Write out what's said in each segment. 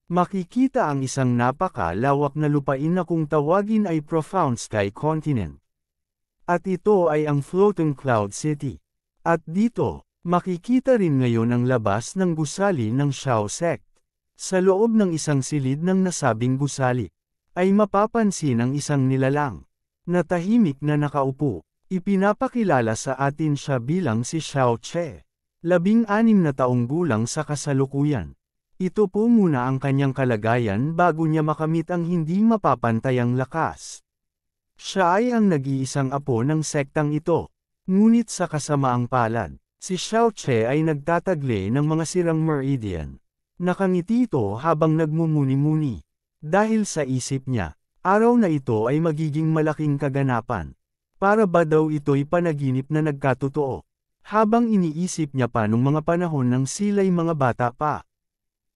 makikita ang isang napakalawak na lupain na kung tawagin ay Profound Sky Continent. At ito ay ang Floating Cloud City. At dito, makikita rin ngayon ang labas ng gusali ng Shao Sect. Sa loob ng isang silid ng nasabing gusali, ay mapapansin ang isang nilalang, na tahimik na nakaupo. Ipinapakilala sa atin siya bilang si Xiao Che. 16 na taong gulang sa kasalukuyan. Ito po muna ang kanyang kalagayan bago niya makamit ang hindi mapapantayang lakas. Siya ay ang nag-iisang apo ng sektang ito. Ngunit sa kasamaang palad, si Xiao Che ay nagtataglay ng mga sirang meridian. Nakangiti ito habang nagmumuni-muni. Dahil sa isip niya, araw na ito ay magiging malaking kaganapan. Para ba daw ito'y panaginip na nagkatotoo? Habang iniisip niya pa nung mga panahon ng sila'y mga bata pa.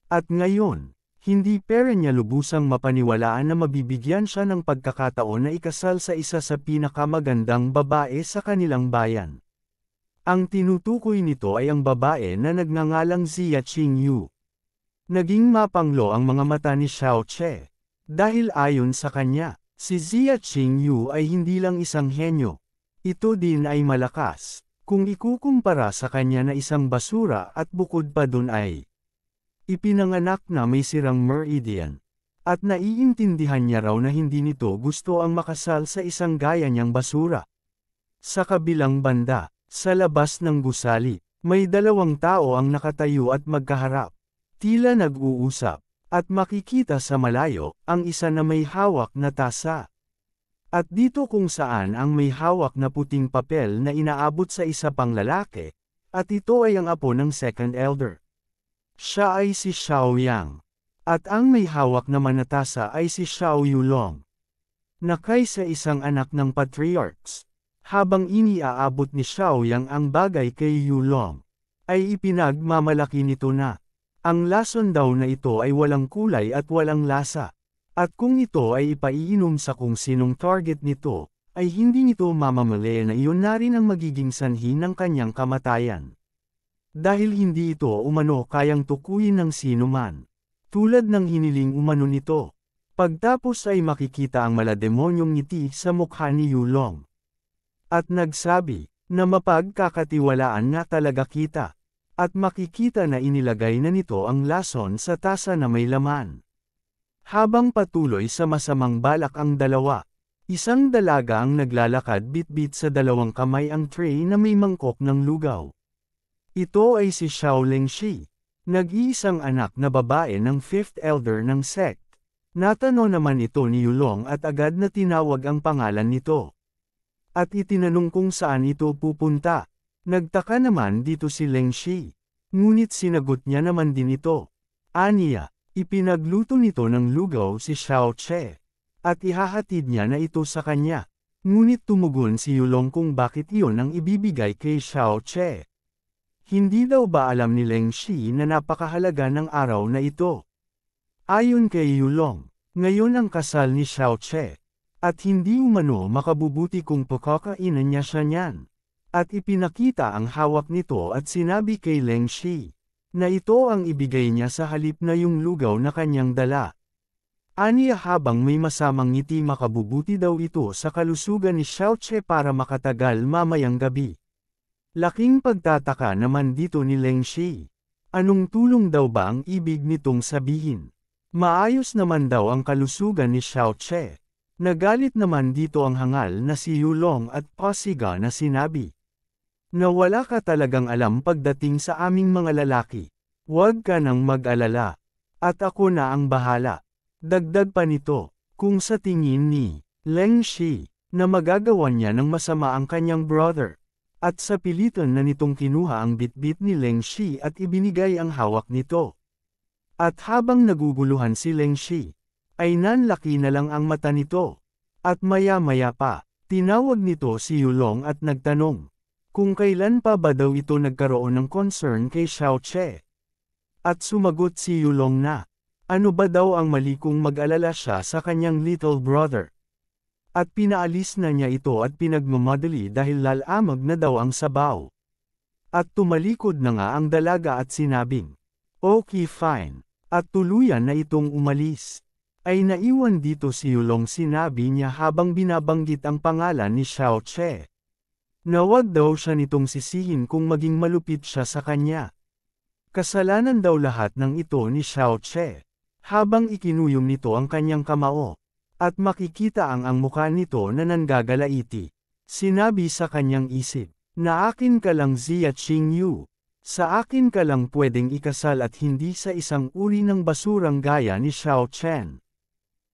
At ngayon, hindi pera niya lubusang mapaniwalaan na mabibigyan siya ng pagkakataon na ikasal sa isa sa pinakamagandang babae sa kanilang bayan. Ang tinutukoy nito ay ang babae na nagngangalang Zia Qingyu. Naging mapanglo ang mga mata ni Xiao Che. Dahil ayon sa kanya, si Zia Qingyu ay hindi lang isang henyo. Ito din ay malakas, kung ikukumpara sa kanya na isang basura at bukod pa dun ay ipinanganak na may sirang meridian. At naiintindihan niya raw na hindi nito gusto ang makasal sa isang gaya niyang basura. Sa kabilang banda, sa labas ng gusali, may dalawang tao ang nakatayo at magkaharap. Tila nag-uusap, at makikita sa malayo, ang isa na may hawak na tasa. At dito kung saan ang may hawak na puting papel na inaabot sa isa pang lalaki, at ito ay ang apo ng second elder. Siya ay si Xiao Yang. At ang may hawak na manatasa ay si Xiao Yulong. Nakay sa isang anak ng patriarchs. Habang iniaabot ni Xiao Yang ang bagay kay Yulong, ay ipinagmamalaki nito na ang lason daw na ito ay walang kulay at walang lasa. At kung ito ay ipaiinom sa kung sinong target nito, ay hindi nito mamamali na iyon na rin ang magiging sanhi ng kanyang kamatayan. Dahil hindi ito umano kayang tukuyin ng sino man. Tulad ng hiniling umano nito. Pagtapos ay makikita ang malademonyong ngiti sa mukha ni Yulong. At nagsabi, na mapagkakatiwalaan nga talaga kita. At makikita na inilagay na nito ang lason sa tasa na may laman. Habang patuloy sa masamang balak ang dalawa, isang dalaga ang naglalakad bitbit sa dalawang kamay ang tray na may mangkok ng lugaw. Ito ay si Xiao Lingxi, nag-iisang anak na babae ng 5th elder ng sect. Natanong naman ito ni Yulong at agad na tinawag ang pangalan nito. At itinanong kung saan ito pupunta. Nagtaka naman dito si Lingxi. Ngunit sinagot niya naman din ito. Aniya, ipinagluto nito ng lugaw si Xiao Che. At ihahatid niya na ito sa kanya. Ngunit tumugon si Yulong kung bakit iyon ang ibibigay kay Xiao Che. Hindi daw ba alam ni Lingxi na napakahalaga ng araw na ito? Ayon kay Yulong, ngayon ang kasal ni Xiao Che. At hindi umano makabubuti kung pakakainan niya siya niyan. At ipinakita ang hawak nito at sinabi kay Lingxi, na ito ang ibigay niya sa halip na yung lugaw na kanyang dala. Aniya habang may masamang ngiti makabubuti daw ito sa kalusugan ni Xiao Che para makatagal mamayang gabi. Laking pagtataka naman dito ni Lingxi. Anong tulong daw ba ang ibig nitong sabihin? Maayos naman daw ang kalusugan ni Xiao Che. Nagalit naman dito ang hangal na si Yulong at pasiga na sinabi, na wala ka talagang alam pagdating sa aming mga lalaki. Huwag ka nang mag-alala. At ako na ang bahala. Dagdag pa nito, kung sa tingin ni Lingxi, na magagawa niya ng masama ang kanyang brother. At sa pilitan na nitong kinuha ang bitbit ni Lingxi at ibinigay ang hawak nito. At habang naguguluhan si Lingxi, ay nanlaki na lang ang mata nito. At maya-maya pa, tinawag nito si Yulong at nagtanong, kung kailan pa ba daw ito nagkaroon ng concern kay Xiao Che. At sumagot si Yulong na, ano ba daw ang mali kung mag-alala siya sa kanyang little brother. At pinaalis na niya ito at pinagmamadali dahil lalamag na daw ang sabaw. At tumalikod na nga ang dalaga at sinabing, okay fine, At tuluyan na itong umalis. Ay naiwan dito si Yulong, sinabi niya habang binabanggit ang pangalan ni Xiao Che. Na wag daw siya nitong sisihin kung maging malupit siya sa kanya. Kasalanan daw lahat ng ito ni Xiao Che. Habang ikinuyom nito ang kanyang kamao. At makikita ang mukha nito na nanggagalaiti. Sinabi sa kanyang isip, na akin ka lang Zia Qingyu. Sa akin ka lang pwedeng ikasal at hindi sa isang uri ng basurang gaya ni Xiao Chen.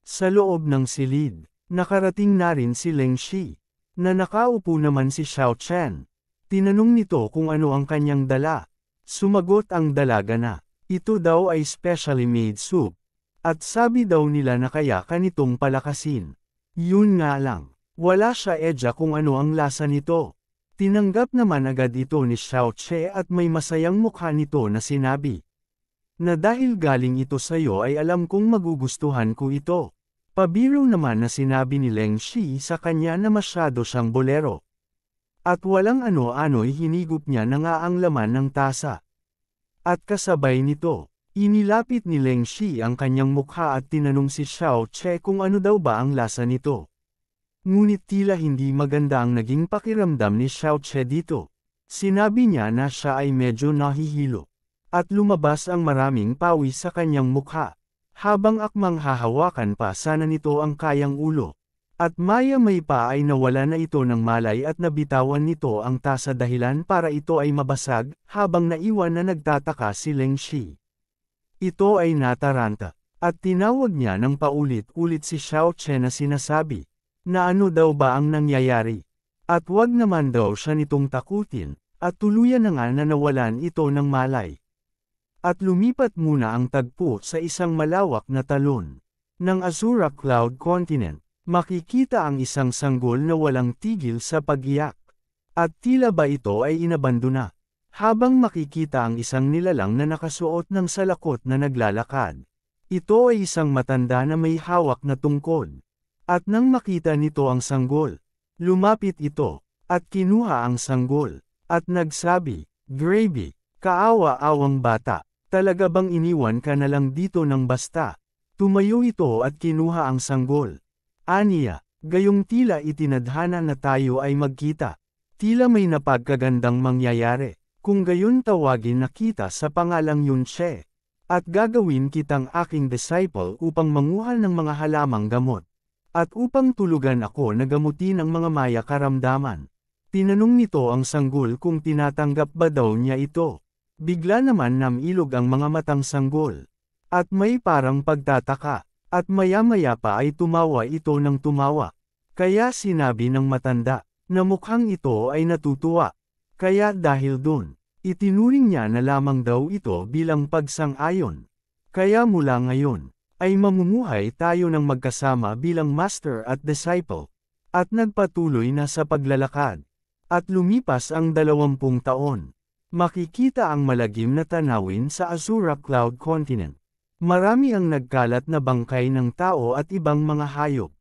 Sa loob ng silid, nakarating na rin si Leng Shi, na nakaupo naman si Xiao Chen. Tinanong nito kung ano ang kanyang dala. Sumagot ang dalaga na, ito daw ay specially made soup. At sabi daw nila na kaya kanitong palakasin. Yun nga lang, wala siya edya kung ano ang lasa nito. Tinanggap naman agad ito ni Xiao Che at may masayang mukha nito na sinabi. Na dahil galing ito sa'yo ay alam kong magugustuhan ko ito. Pabiro naman na sinabi ni Leng Shi sa kanya na masyado siyang bolero. At walang ano-ano'y hinigop niya na nga ang laman ng tasa. At kasabay nito, inilapit ni Leng Shi ang kanyang mukha at tinanong si Xiao Che kung ano daw ba ang lasa nito. Ngunit tila hindi maganda ang naging pakiramdam ni Xiao Che dito. Sinabi niya na siya ay medyo nahihilo. At lumabas ang maraming pawis sa kanyang mukha. Habang akmang hahawakan pa sana nito ang kayang ulo. At maya-may pa ay nawala na ito ng malay at nabitawan nito ang tasa dahilan para ito ay mabasag, habang naiwan na nagtataka si Leng Shi. Ito ay nataranta. At tinawag niya ng paulit-ulit si Xiao Che na sinasabi. Na ano daw ba ang nangyayari? At wag naman daw siya nitong takutin, at tuluyan na nga na nawalan ito ng malay. At lumipat muna ang tagpo sa isang malawak na talon ng Azura Cloud Continent. Makikita ang isang sanggol na walang tigil sa pag-iyak. At tila ba ito ay inabandona. Habang makikita ang isang nilalang na nakasuot ng salakot na naglalakad. Ito ay isang matanda na may hawak na tungkod. At nang makita nito ang sanggol, lumapit ito, at kinuha ang sanggol, at nagsabi, Gravy, kaawa-awang bata, talaga bang iniwan ka na lang dito ng basta? Tumayo ito at kinuha ang sanggol. Aniya, gayong tila itinadhana na tayo ay magkita. Tila may napagkagandang mangyayari, kung gayon tawagin na kita sa pangalang Yun Che. At gagawin kitang aking disciple upang manguhal ng mga halamang gamot. At upang tulugan ako na gamutin ang mga maya karamdaman. Tinanong nito ang sanggol kung tinatanggap ba daw niya ito. Bigla naman namilog ang mga matang sanggol. At may parang pagtataka. At maya-maya pa ay tumawa ito ng tumawa. Kaya sinabi ng matanda, na mukhang ito ay natutuwa. Kaya dahil dun, itinuring niya na lamang daw ito bilang pagsang-ayon. Kaya mula ngayon, ay mamumuhay tayo ng magkasama bilang master at disciple. At nagpatuloy na sa paglalakad. At lumipas ang 20 taon. Makikita ang malagim na tanawin sa Azura Cloud Continent. Marami ang nagkalat na bangkay ng tao at ibang mga hayop.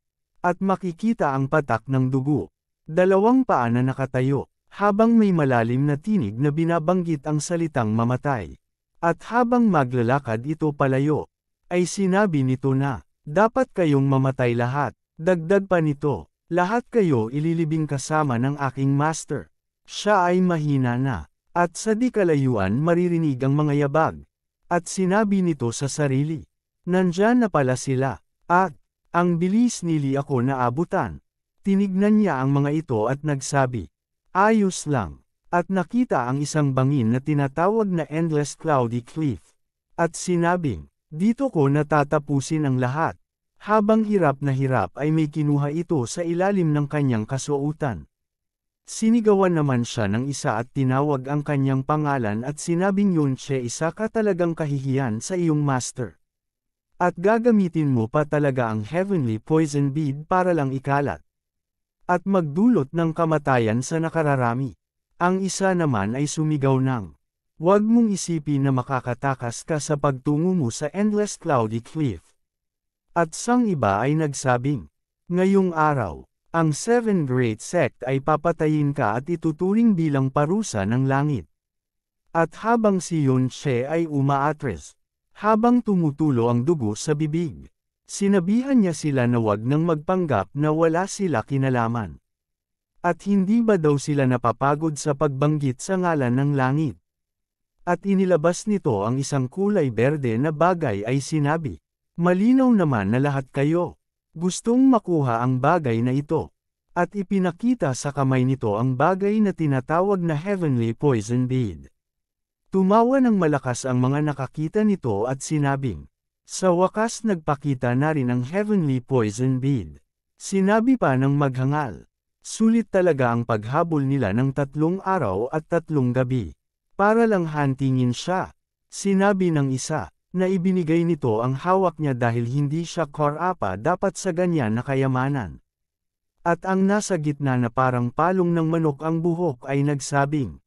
At makikita ang patak ng dugo. 2 paa na nakatayo, habang may malalim na tinig na binabanggit ang salitang mamatay. At habang maglalakad ito palayo, ay sinabi nito na, dapat kayong mamatay lahat. Dagdag pa nito, lahat kayo ililibing kasama ng aking master. Siya ay mahina na, at sa di kalayuan maririnig ang mga yabag. At sinabi nito sa sarili, nandyan na pala sila, at, ang bilis nili ako naabutan. Tinignan niya ang mga ito at nagsabi, ayos lang, at nakita ang isang bangin na tinatawag na Endless Cloudy Cliff. At sinabing, dito ko natatapusin ang lahat. Habang hirap na hirap ay may kinuha ito sa ilalim ng kanyang kasuotan. Sinigawan naman siya ng isa at tinawag ang kanyang pangalan at sinabing Yun Che, isa ka talagang kahihiyan sa iyong master. At gagamitin mo pa talaga ang heavenly poison bead para lang ikalat. At magdulot ng kamatayan sa nakararami. Ang isa naman ay sumigaw ng, huwag mong isipin na makakatakas ka sa pagtungo mo sa Endless Cloudy Cliff. At sang iba ay nagsabing, ngayong araw, ang 7 Great Sect ay papatayin ka at ituturing bilang parusa ng langit. At habang si Yun Che ay umaatres, habang tumutulo ang dugo sa bibig. Sinabihan niya sila na wag nang magpanggap na wala sila kinalaman. At hindi ba daw sila napapagod sa pagbanggit sa ngalan ng langit? At inilabas nito ang isang kulay berde na bagay ay sinabi, malinaw naman na lahat kayo gustong makuha ang bagay na ito. At ipinakita sa kamay nito ang bagay na tinatawag na heavenly poison bead. Tumawa ng malakas ang mga nakakita nito at sinabing, sa wakas nagpakita na rin ang heavenly poison bead. Sinabi pa ng maghangal, sulit talaga ang paghabol nila ng 3 araw at 3 gabi. Para lang hantingin siya. Sinabi ng isa, na ibinigay nito ang hawak niya dahil hindi siya korapa dapat sa ganyan na kayamanan. At ang nasa gitna na parang palong ng manok ang buhok ay nagsabing,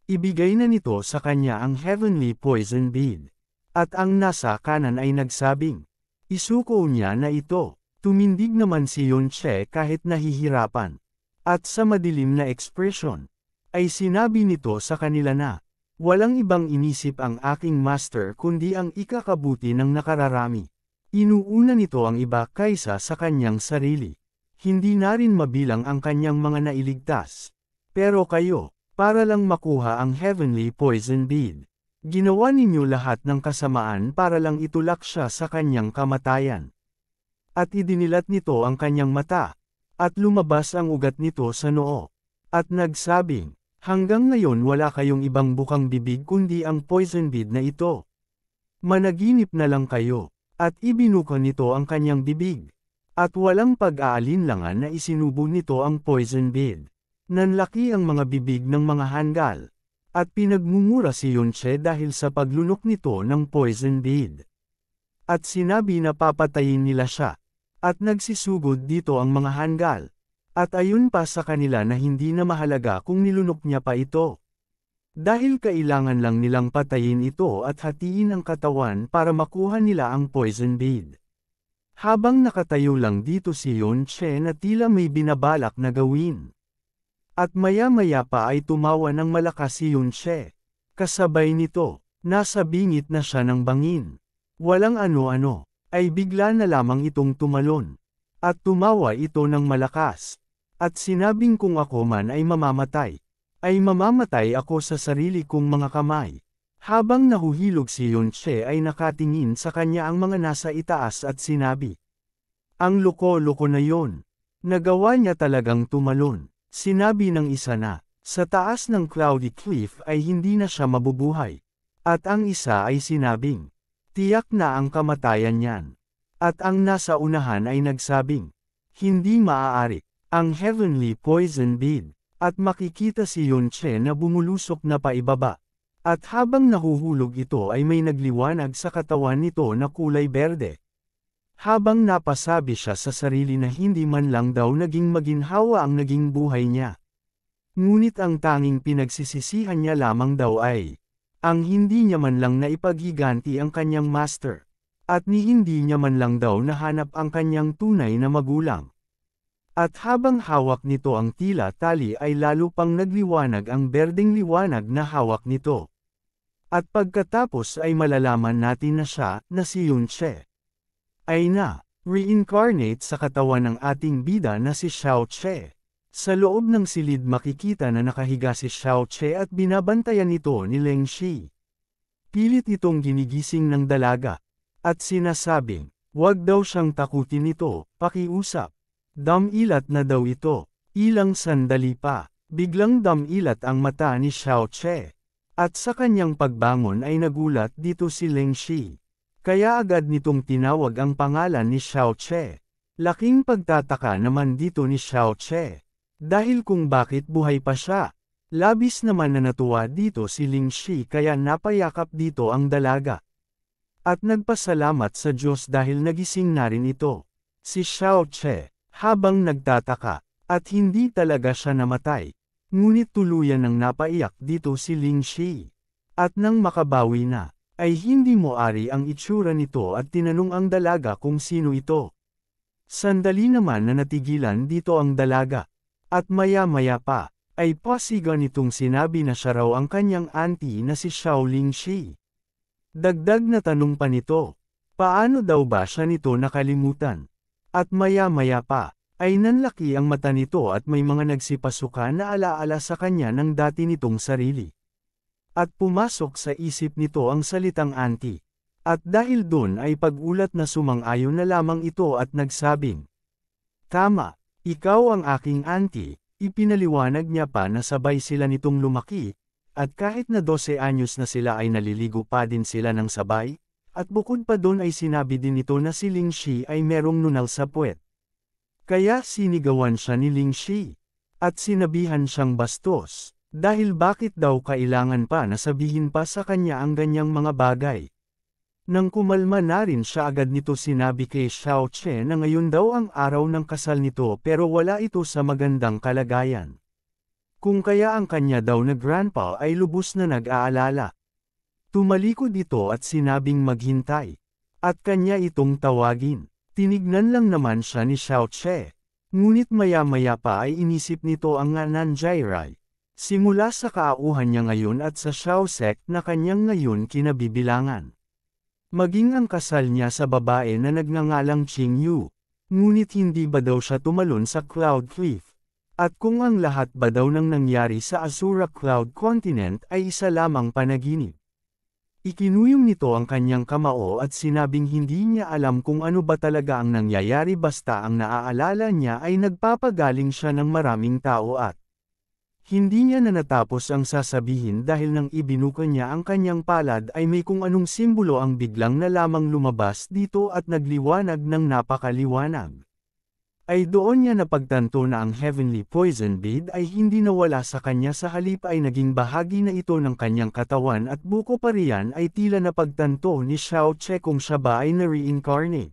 ibigay na nito sa kanya ang heavenly poison bead. At ang nasa kanan ay nagsabing, isuko niya na ito. Tumindig naman si Yunche kahit nahihirapan. At sa madilim na ekspresyon, ay sinabi nito sa kanila na, walang ibang inisip ang aking master kundi ang ikakabuti ng nakararami. Inuuna nito ang iba kaysa sa kanyang sarili. Hindi na rin mabilang ang kanyang mga nailigtas. Pero kayo, para lang makuha ang heavenly poison bead, ginawa ninyo lahat ng kasamaan para lang itulak siya sa kanyang kamatayan. At idinilat nito ang kanyang mata, at lumabas ang ugat nito sa noo. At nagsabing, hanggang ngayon wala kayong ibang bukang bibig kundi ang poison bead na ito. Managinip na lang kayo, at ibinuka nito ang kanyang bibig. At walang pag-aalinlangan na isinubo nito ang poison bead. Nanlaki ang mga bibig ng mga hanggal. At pinagmumura si Yunche dahil sa paglunok nito ng poison bead. At sinabi na papatayin nila siya. At nagsisugod dito ang mga hanggal. At ayon pa sa kanila na hindi na mahalaga kung nilunok niya pa ito. Dahil kailangan lang nilang patayin ito at hatiin ang katawan para makuha nila ang poison bead. Habang nakatayo lang dito si Yunche na tila may binabalak na gawin. At maya-maya pa ay tumawa ng malakas si Yunche. Kasabay nito, nasa bingit na siya ng bangin. Walang ano-ano, ay bigla na lamang itong tumalon. At tumawa ito ng malakas. At sinabing kung ako man ay mamamatay ako sa sarili kong mga kamay. Habang nahuhilog si Yunche ay nakatingin sa kanya ang mga nasa itaas at sinabi, ang loko-loko na yon. Nagawa niya talagang tumalon. Sinabi ng isa na, sa taas ng cloudy cliff ay hindi na siya mabubuhay. At ang isa ay sinabing, tiyak na ang kamatayan niyan. At ang nasa unahan ay nagsabing, hindi maaari. Ang heavenly poison bead, at makikita si Yunche na bumulusok na paibaba. At habang nahuhulog ito ay may nagliwanag sa katawan nito na kulay berde. Habang napasabi siya sa sarili na hindi man lang daw naging maginhawa ang naging buhay niya. Ngunit ang tanging pinagsisisihan niya lamang daw ay, ang hindi niya man lang naipaghiganti ang kanyang master. At ni hindi niya man lang daw nahanap ang kanyang tunay na magulang. At habang hawak nito ang tila tali ay lalo pang nagliwanag ang berdeng liwanag na hawak nito. At pagkatapos ay malalaman natin na siya, na si Yunche, ay reincarnate sa katawan ng ating bida na si Xiaoche. Sa loob ng silid makikita na nakahiga si Xiaoche at binabantayan ito ni Leng Shi. Pilit itong ginigising ng dalaga. At sinasabing, wag daw siyang takutin ito, pakiusap. Damilat na daw ito. Ilang sandali pa, biglang damilat ang mata ni Xiaoche. At sa kanyang pagbangon ay nagulat dito si Leng Shi. Kaya agad nitong tinawag ang pangalan ni Xiaoche. Laking pagtataka naman dito ni Xiaoche. Dahil kung bakit buhay pa siya. Labis naman na natuwa dito si Leng Shi kaya napayakap dito ang dalaga. At nagpasalamat sa Diyos dahil nagising na rin ito. Si Xiaoche, habang nagtataka, at hindi talaga siya namatay. Ngunit tuluyan ng napaiyak dito si Leng Shi. At nang makabawi na, ay hindi mo ari ang itsura nito at tinanong ang dalaga kung sino ito. Sandali naman na natigilan dito ang dalaga. At maya-maya pa, ay pasiga nitong sinabi na siya raw ang kanyang auntie na si Xiao Leng Shi. Dagdag na tanong pa nito. Paano daw ba siya nito nakalimutan? At maya-maya pa, ay nanlaki ang mata nito at may mga nagsipasuka na alaala sa kanya ng dati nitong sarili. At pumasok sa isip nito ang salitang auntie. At dahil dun ay pag-ulat na sumang-ayon na lamang ito at nagsabing, "Tama, ikaw ang aking auntie." Ipinaliwanag niya pa na sabay sila nitong lumaki, at kahit na 12 anyos na sila ay naliligo pa din sila ng sabay, at bukod pa doon ay sinabi din nito na si Ling Shi ay merong nunal sa puwet. Kaya sinigawan siya ni Ling Shi, at sinabihan siyang bastos, dahil bakit daw kailangan pa na sabihin pa sa kanya ang ganyang mga bagay. Nang kumalma na rin siya agad nito sinabi kay Xiao Che na ngayon daw ang araw ng kasal nito pero wala ito sa magandang kalagayan. Kung kaya ang kanya daw na grandpa ay lubos na nag-aalala. Tumalikod ito at sinabing maghintay. At kanya itong tawagin. Tinignan lang naman siya ni Xiao Che. Ngunit maya-maya pa ay inisip nito ang Nanjairai. Simula sa kaauhan niya ngayon at sa Xiao sect na kanyang ngayon kinabibilangan. Maging ang kasal niya sa babae na nagngangalang Qing Yu. Ngunit hindi ba daw siya tumalon sa Cloud Cliff? At kung ang lahat ba daw ng nangyari sa Azura Cloud Continent ay isa lamang panaginip? Ikinuyong nito ang kanyang kamao at sinabing hindi niya alam kung ano ba talaga ang nangyayari basta ang naaalala niya ay nagpapagaling siya ng maraming tao at hindi niya na natapos ang sasabihin dahil nang ibinuka niya ang kanyang palad ay may kung anong simbolo ang biglang na lamang lumabas dito at nagliwanag ng napakaliwanag. Ay doon niya napagtanto na ang Heavenly Poison Bead ay hindi nawala sa kanya sa halip ay naging bahagi na ito ng kanyang katawan at buko pa riyan ay tila napagtanto ni Xiao Che kung siya ba ay na-reincarnate.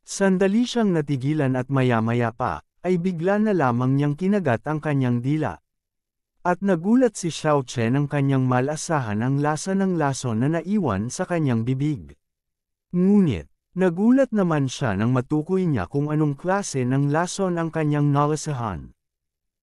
Sandali siyang natigilan at maya-maya pa, ay bigla na lamang niyang kinagat ang kanyang dila. At nagulat si Xiao Che ng kanyang malasahan ang lasa ng lason na naiwan sa kanyang bibig. Ngunit, nagulat naman siya nang matukoy niya kung anong klase ng lason ang kanyang nalasahan.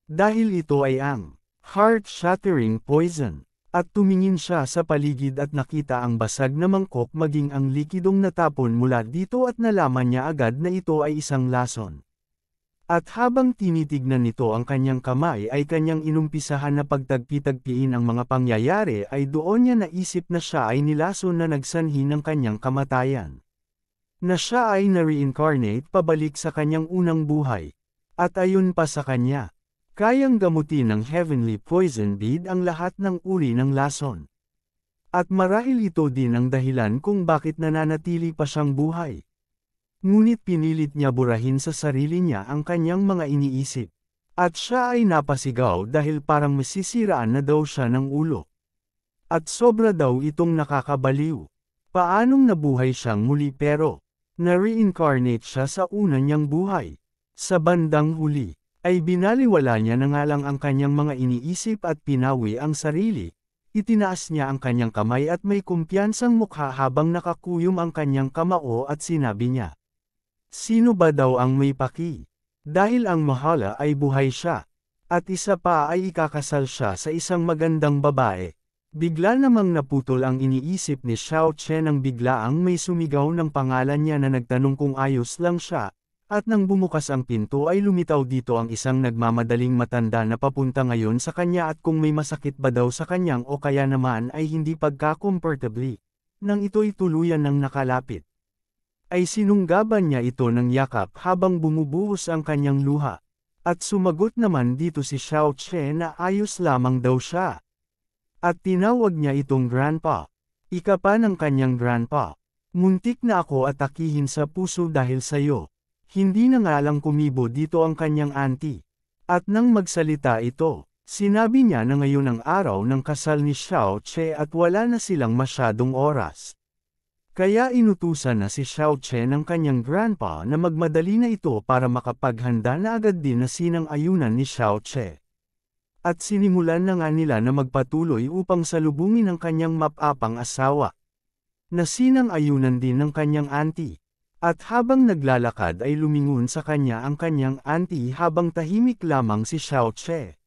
Dahil ito ay ang heart-shattering poison. At tumingin siya sa paligid at nakita ang basag na mangkok maging ang likidong natapon mula dito at nalaman niya agad na ito ay isang lason. At habang tinitignan nito ang kanyang kamay ay kanyang inumpisahan na pagtagpi-tagpiin ang mga pangyayari ay doon niya naisip na siya ay nilason na nagsanhi ng kanyang kamatayan. Na siya ay na-reincarnate pabalik sa kanyang unang buhay. At ayon pa sa kanya, kayang gamutin ng Heavenly Poison Bead ang lahat ng uri ng lason. At marahil ito din ang dahilan kung bakit nananatili pa siyang buhay. Ngunit pinilit niya burahin sa sarili niya ang kanyang mga iniisip. At siya ay napasigaw dahil parang masisiraan na daw siya ng ulo. At sobra daw itong nakakabaliw. Paanong nabuhay siyang muli pero na-reincarnate siya sa una niyang buhay. Sa bandang huli, ay binaliwala niya na nga lang ang kanyang mga iniisip at pinawi ang sarili. Itinaas niya ang kanyang kamay at may kumpiyansang mukha habang nakakuyom ang kanyang kamao at sinabi niya. Sino ba daw ang may paki? Dahil ang mahala ay buhay siya. At isa pa ay ikakasal siya sa isang magandang babae. Bigla namang naputol ang iniisip ni Xiao Che nang biglaang may sumigaw ng pangalan niya na nagtanong kung ayos lang siya. At nang bumukas ang pinto ay lumitaw dito ang isang nagmamadaling matanda na papunta ngayon sa kanya at kung may masakit ba daw sa kanyang o kaya naman ay hindi pagka-comfortably. Nang ito'y tuluyan ng nakalapit, ay sinunggaban niya ito ng yakap habang bumubuhos ang kanyang luha. At sumagot naman dito si Xiao Che na ayos lamang daw siya. At tinawag niya itong grandpa. Ika pa ng kanyang grandpa. Muntik na ako atakihin sa puso dahil sayo. Hindi na nga lang kumibo dito ang kanyang auntie. At nang magsalita ito, sinabi niya na ngayon ang araw ng kasal ni Xiao Che at wala na silang masyadong oras. Kaya inutusan na si Xiao Che ng kanyang grandpa na magmadali na ito para makapaghanda na agad din na sinang-ayunan ni Xiao Che. At sinimulan na nga nila na magpatuloy upang salubungin ang kanyang mapapang asawa. Na sinang-ayunan din ng kanyang auntie. At habang naglalakad ay lumingon sa kanya ang kanyang auntie habang tahimik lamang si Xiao Che.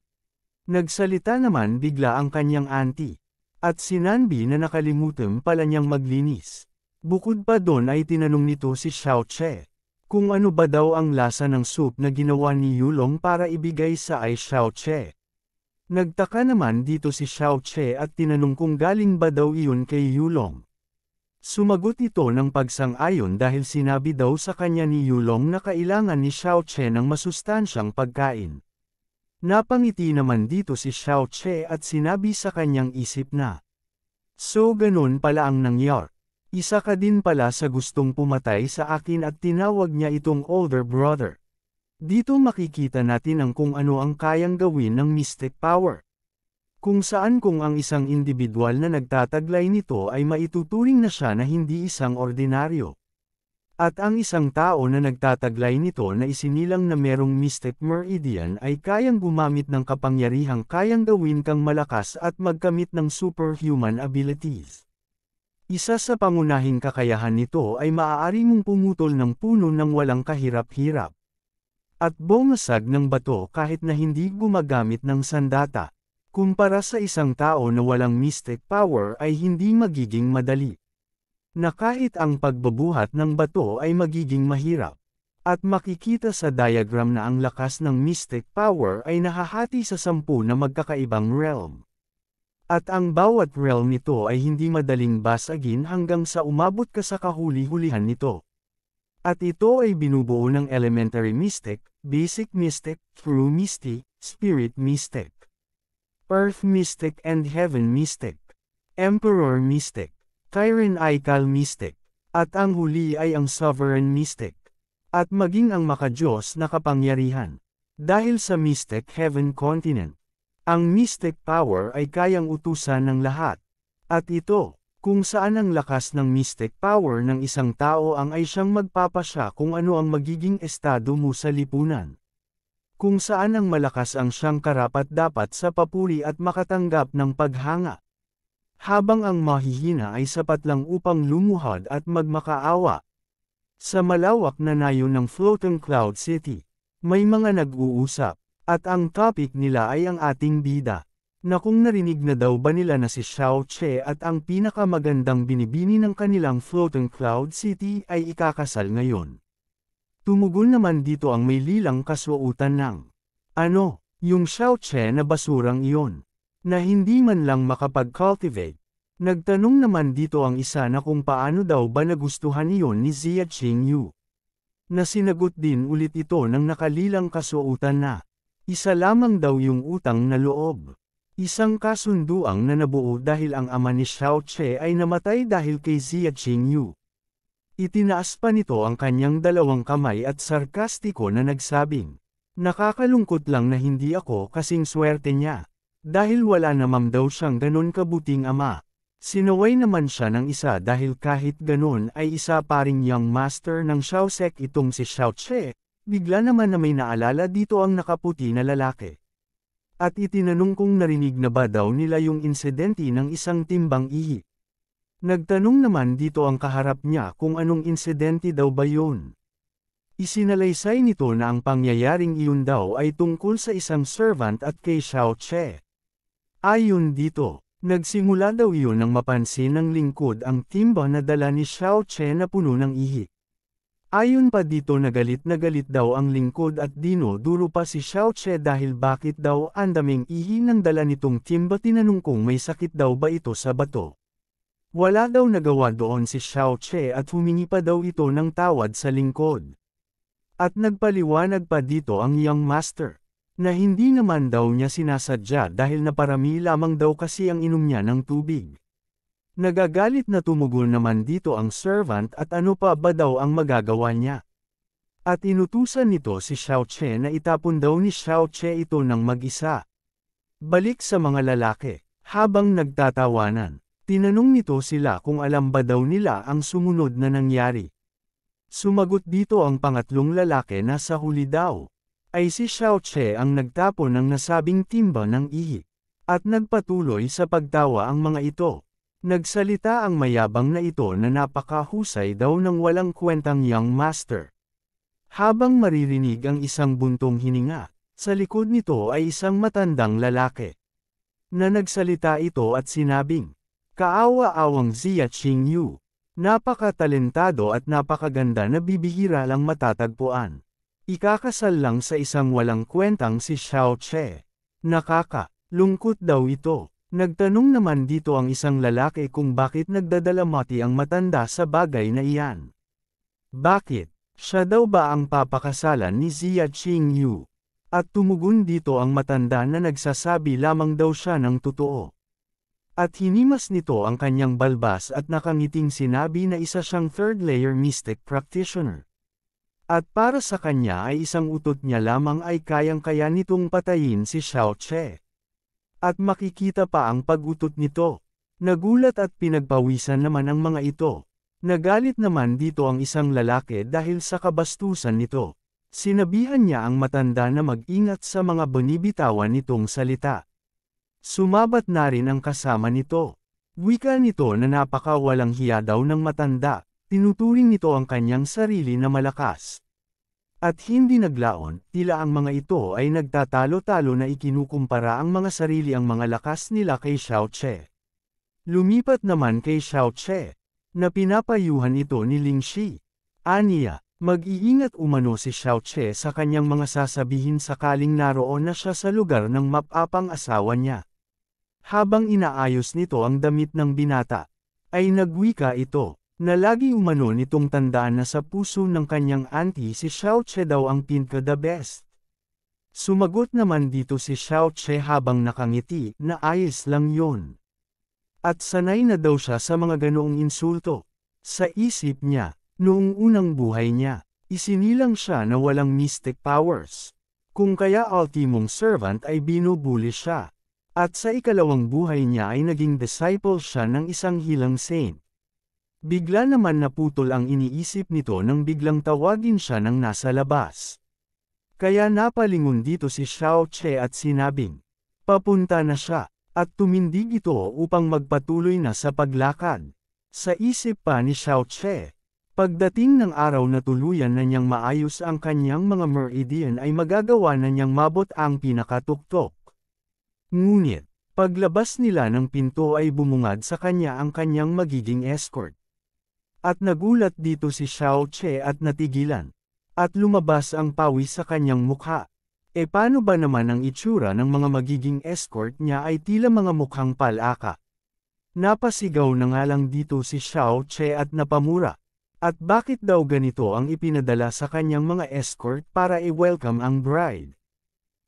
Nagsalita naman bigla ang kanyang auntie. At si Nanbi na nakalimutan pala niyang maglinis. Bukod pa doon ay tinanong nito si Xiao Che, kung ano ba daw ang lasa ng soup na ginawa ni Yulong para ibigay sa ay Xiao Che. Nagtaka naman dito si Xiao Che at tinanong kung galing ba daw iyon kay Yulong. Sumagot ito ng pagsang-ayon dahil sinabi daw sa kanya ni Yulong na kailangan ni Xiao Che ng masustansyang pagkain. Napangiti naman dito si Xiao Che at sinabi sa kanyang isip na, "So ganun pala ang nangyari. Isa ka din pala sa gustong pumatay sa akin," at tinawag niya itong older brother. Dito makikita natin ang kung ano ang kayang gawin ng mystic power. Kung saan kung ang isang individual na nagtataglay nito ay maituturing na siya na hindi isang ordinaryo. At ang isang tao na nagtataglay nito na isinilang na merong mystic meridian ay kayang gumamit ng kapangyarihang kayang gawin kang malakas at magkamit ng superhuman abilities. Isa sa pangunahing kakayahan nito ay maaari mong pumutol ng puno ng walang kahirap-hirap. At bumasag ng bato kahit na hindi gumagamit ng sandata. Kumpara sa isang tao na walang mystic power ay hindi magiging madali. Na kahit ang pagbabuhat ng bato ay magiging mahirap. At makikita sa diagram na ang lakas ng mystic power ay nahahati sa 10 na magkakaibang realm. At ang bawat realm nito ay hindi madaling basagin hanggang sa umabot ka sa kahuli-hulihan nito. At ito ay binubuo ng elementary mystic, basic mystic, true mystic, spirit mystic, earth mystic and heaven mystic, emperor mystic, tyrannical mystic, at ang huli ay ang sovereign mystic, at maging ang makadiyos na kapangyarihan. Dahil sa mystic heaven continent, ang mystic power ay kayang utusan ng lahat. At ito, kung saan ang lakas ng mystic power ng isang tao ang ay siyang magpapasya kung ano ang magiging estado mo sa lipunan. Kung saan ang malakas ang siyang karapat-dapat sa papuri at makatanggap ng paghanga. Habang ang mahihina ay sapat lang upang lumuhod at magmakaawa. Sa malawak na nayon ng Floating Cloud City, may mga nag-uusap, at ang topic nila ay ang ating bida, na kung narinig na daw ba nila na si Xiao Che at ang pinakamagandang binibini ng kanilang Floating Cloud City ay ikakasal ngayon. Tumugon naman dito ang may lilang kasuotan ng, "Ano, yung Xiao Che na basurang iyon? Na hindi man lang makapag-cultivate." Nagtanong naman dito ang isa na kung paano daw ba nagustuhan iyon ni Zia Qingyu. Na sinagot din ulit ito ng nakalilang kasuotan na, isa lamang daw yung utang na loob. Isang kasunduang na nabuo dahil ang ama ni Xiao Che ay namatay dahil kay Zia Qingyu. Itinaas pa nito ang kanyang 2 kamay at sarkastiko na nagsabing, "Nakakalungkot lang na hindi ako kasing swerte niya. Dahil wala naman daw siyang ganon kabuting ama." Sinaway naman siya ng isa dahil kahit ganon ay isa pa ring young master ng Xiaosek itong si Xiao Che, bigla naman na may naalala dito ang nakaputi na lalaki. At itinanong kung narinig na ba daw nila yung insidente ng isang timbang ihi. Nagtanong naman dito ang kaharap niya kung anong insidente daw ba yun. Isinalaysay nito na ang pangyayaring iyon daw ay tungkol sa isang servant at kay Xiao Che. Ayon dito, nagsimula daw iyon nang mapansin ng lingkod ang timba na dala ni Xiao Che na puno ng ihi. Ayon pa dito na galit daw ang lingkod at dinuduro pa si Xiao Che dahil bakit daw ang daming ihi ng dala nitong timba. Tinanong kung may sakit daw ba ito sa bato. Wala daw nagawa doon si Xiao Che at humingi pa daw ito ng tawad sa lingkod. At nagpaliwanag pa dito ang young master, na hindi naman daw niya sinasadya dahil naparami lamang daw kasi ang inom niya ng tubig. Nagagalit na tumugon naman dito ang servant at ano pa ba daw ang magagawa niya. At inutusan nito si Xiao Che na itapon daw ni Xiao Che ito ng mag-isa. Balik sa mga lalaki, habang nagtatawanan, tinanong nito sila kung alam ba daw nila ang sumunod na nangyari. Sumagot dito ang pangatlong lalaki na sa huli daw ay si Xiao Che ang nagtapon ng nasabing timba ng ihi. At nagpatuloy sa pagtawa ang mga ito. Nagsalita ang mayabang na ito na napakahusay daw ng walang kwentang young master. Habang maririnig ang isang buntong hininga, sa likod nito ay isang matandang lalaki. Na nagsalita ito at sinabing, "Kaawa-awang Zia Qingyu. Napakatalentado at napakaganda na bibihira lang matatagpuan. Ikakasal lang sa isang walang kwentang si Xiao Che. Lungkot daw ito." Nagtanong naman dito ang isang lalaki kung bakit nagdadalamati ang matanda sa bagay na iyan. Bakit? Siya daw ba ang papakasalan ni Zia Qingyu? At tumugon dito ang matanda na nagsasabi lamang daw siya ng totoo. At hinimas nito ang kanyang balbas at nakangiting sinabi na isa siyang third-layer mystic practitioner. At para sa kanya ay isang utot niya lamang ay kayang-kaya nitong patayin si Xiao Che. At makikita pa ang pag-utot nito. Nagulat at pinagpawisan naman ang mga ito. Nagalit naman dito ang isang lalaki dahil sa kabastusan nito. Sinabihan niya ang matanda na mag-ingat sa mga binibitawan nitong salita. Sumabat na rin ang kasama nito. Wika nito na napaka-walang hiya daw ng matanda, tinuturing nito ang kanyang sarili na malakas. At hindi naglaon, tila ang mga ito ay nagtatalo-talo na ikinukumpara ang mga sarili ang mga lakas nila kay Xiao Che. Lumipat naman kay Xiao Che, na pinapayuhan ito ni Ling Shi. Aniya, mag-iingat umano si Xiao Che sa kanyang mga sasabihin sakaling naroon na siya sa lugar ng mapapang asawa niya. Habang inaayos nito ang damit ng binata, ay nagwika ito. Na lagi umano nitong tandaan na sa puso ng kanyang auntie si Xiao Che daw ang pinaka-the best. Sumagot naman dito si Xiao Che habang nakangiti na ayos lang yun. At sanay na daw siya sa mga ganoong insulto. Sa isip niya, noong unang buhay niya, isinilang siya na walang mystic powers. Kung kaya ultimong servant ay binubuli siya. At sa ikalawang buhay niya ay naging disciple siya ng isang hilang saint. Bigla naman naputol ang iniisip nito nang biglang tawagin siya ng nasa labas. Kaya napalingon dito si Xiao Che at sinabing, papunta na siya, at tumindig ito upang magpatuloy na sa paglakad. Sa isip pa ni Xiao Che, pagdating ng araw na tuluyan na niyang maayos ang kanyang mga meridian ay magagawa na niyang mabot ang pinakatuktok. Ngunit, paglabas nila ng pinto ay bumungad sa kanya ang kanyang magiging escort. At nagulat dito si Xiao Che at natigilan. At lumabas ang pawis sa kanyang mukha. E paano ba naman ang itsura ng mga magiging escort niya ay tila mga mukhang palaka. Napasigaw na nga lang dito si Xiao Che at napamura. At bakit daw ganito ang ipinadala sa kanyang mga escort para i-welcome ang bride?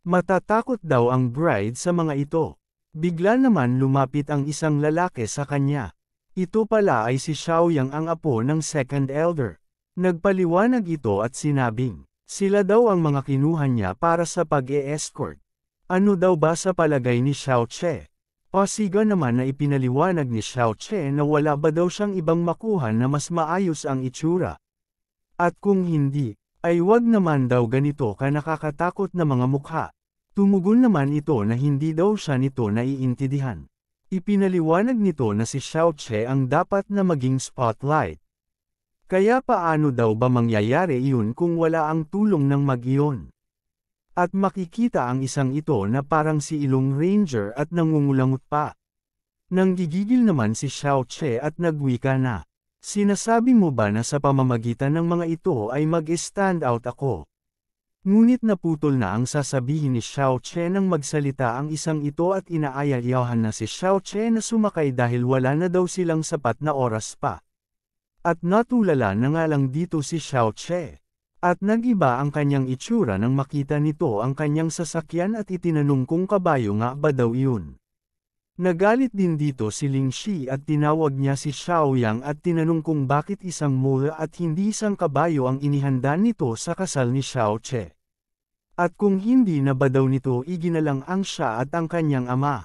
Matatakot daw ang bride sa mga ito. Bigla naman lumapit ang isang lalaki sa kanya. Ito pala ay si Xiaoyang ang apo ng second elder. Nagpaliwanag ito at sinabing, sila daw ang mga kinuha niya para sa pag-e-escort. Ano daw ba sa palagay ni Xiao Che? Pasiga naman na ipinaliwanag ni Xiao Che na wala ba daw siyang ibang makuha na mas maayos ang itsura. At kung hindi, ay wag naman daw ganito ka nakakatakot na mga mukha. Tumugon naman ito na hindi daw siya nito naiintindihan. Ipinaliwanag nito na si Xiao Che ang dapat na maging spotlight. Kaya paano daw ba mangyayari iyon kung wala ang tulong ng mag-iyon? At makikita ang isang ito na parang si Ilong Ranger at nangungulangot pa. Nanggigigil naman si Xiao Che at nagwika na. Sinasabi mo ba na sa pamamagitan ng mga ito ay mag-stand out ako? Ngunit naputol na ang sasabihin ni Xiao Che nang magsalita ang isang ito at inaayayahan na si Xiao Che na sumakay dahil wala na daw silang sapat na oras pa. At natulala na nga lang dito si Xiao Che. At nagiba ang kanyang itsura nang makita nito ang kanyang sasakyan at itinanong kung kabayo nga ba daw iyon. Nagalit din dito si Ling Shi at tinawag niya si Xiaoyang at tinanong kung bakit isang mula at hindi isang kabayo ang inihanda nito sa kasal ni Xiao Che. At kung hindi na ba daw nito iginalang ang siya at ang kanyang ama.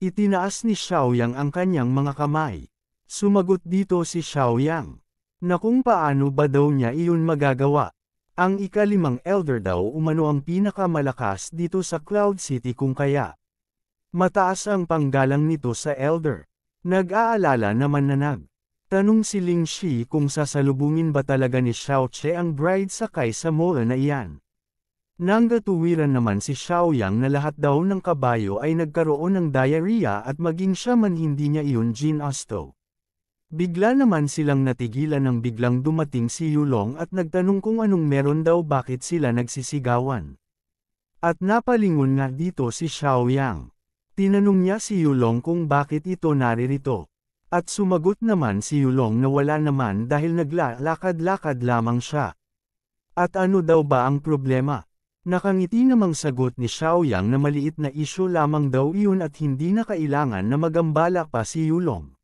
Itinaas ni Xiaoyang ang kanyang mga kamay. Sumagot dito si Xiaoyang, na kung paano ba daw niya iyon magagawa. Ang ikalimang elder daw umano ang pinakamalakas dito sa Cloud City kung kaya. Mataas ang panggalang nito sa elder. Nag-aalala naman na tanong si Ling Shi kung sasalubungin ba talaga ni Xiao Che ang bride sakay sa mola na iyan. Nanggatuwiran naman si Xiaoyang na lahat daw ng kabayo ay nagkaroon ng diarrhea at maging siya man hindi niya iyon ginusto. Bigla naman silang natigilan nang biglang dumating si Yulong at nagtanong kung anong meron daw bakit sila nagsisigawan. At napalingon nga dito si Xiaoyang. Tinanong niya si Yulong kung bakit ito naririto. At sumagot naman si Yulong na wala naman dahil naglalakad-lakad lamang siya. At ano daw ba ang problema? Nakangiti namang sagot ni Xiaoyang na maliit na isyu lamang daw iyon at hindi na kailangan na magambala pa si Yulong.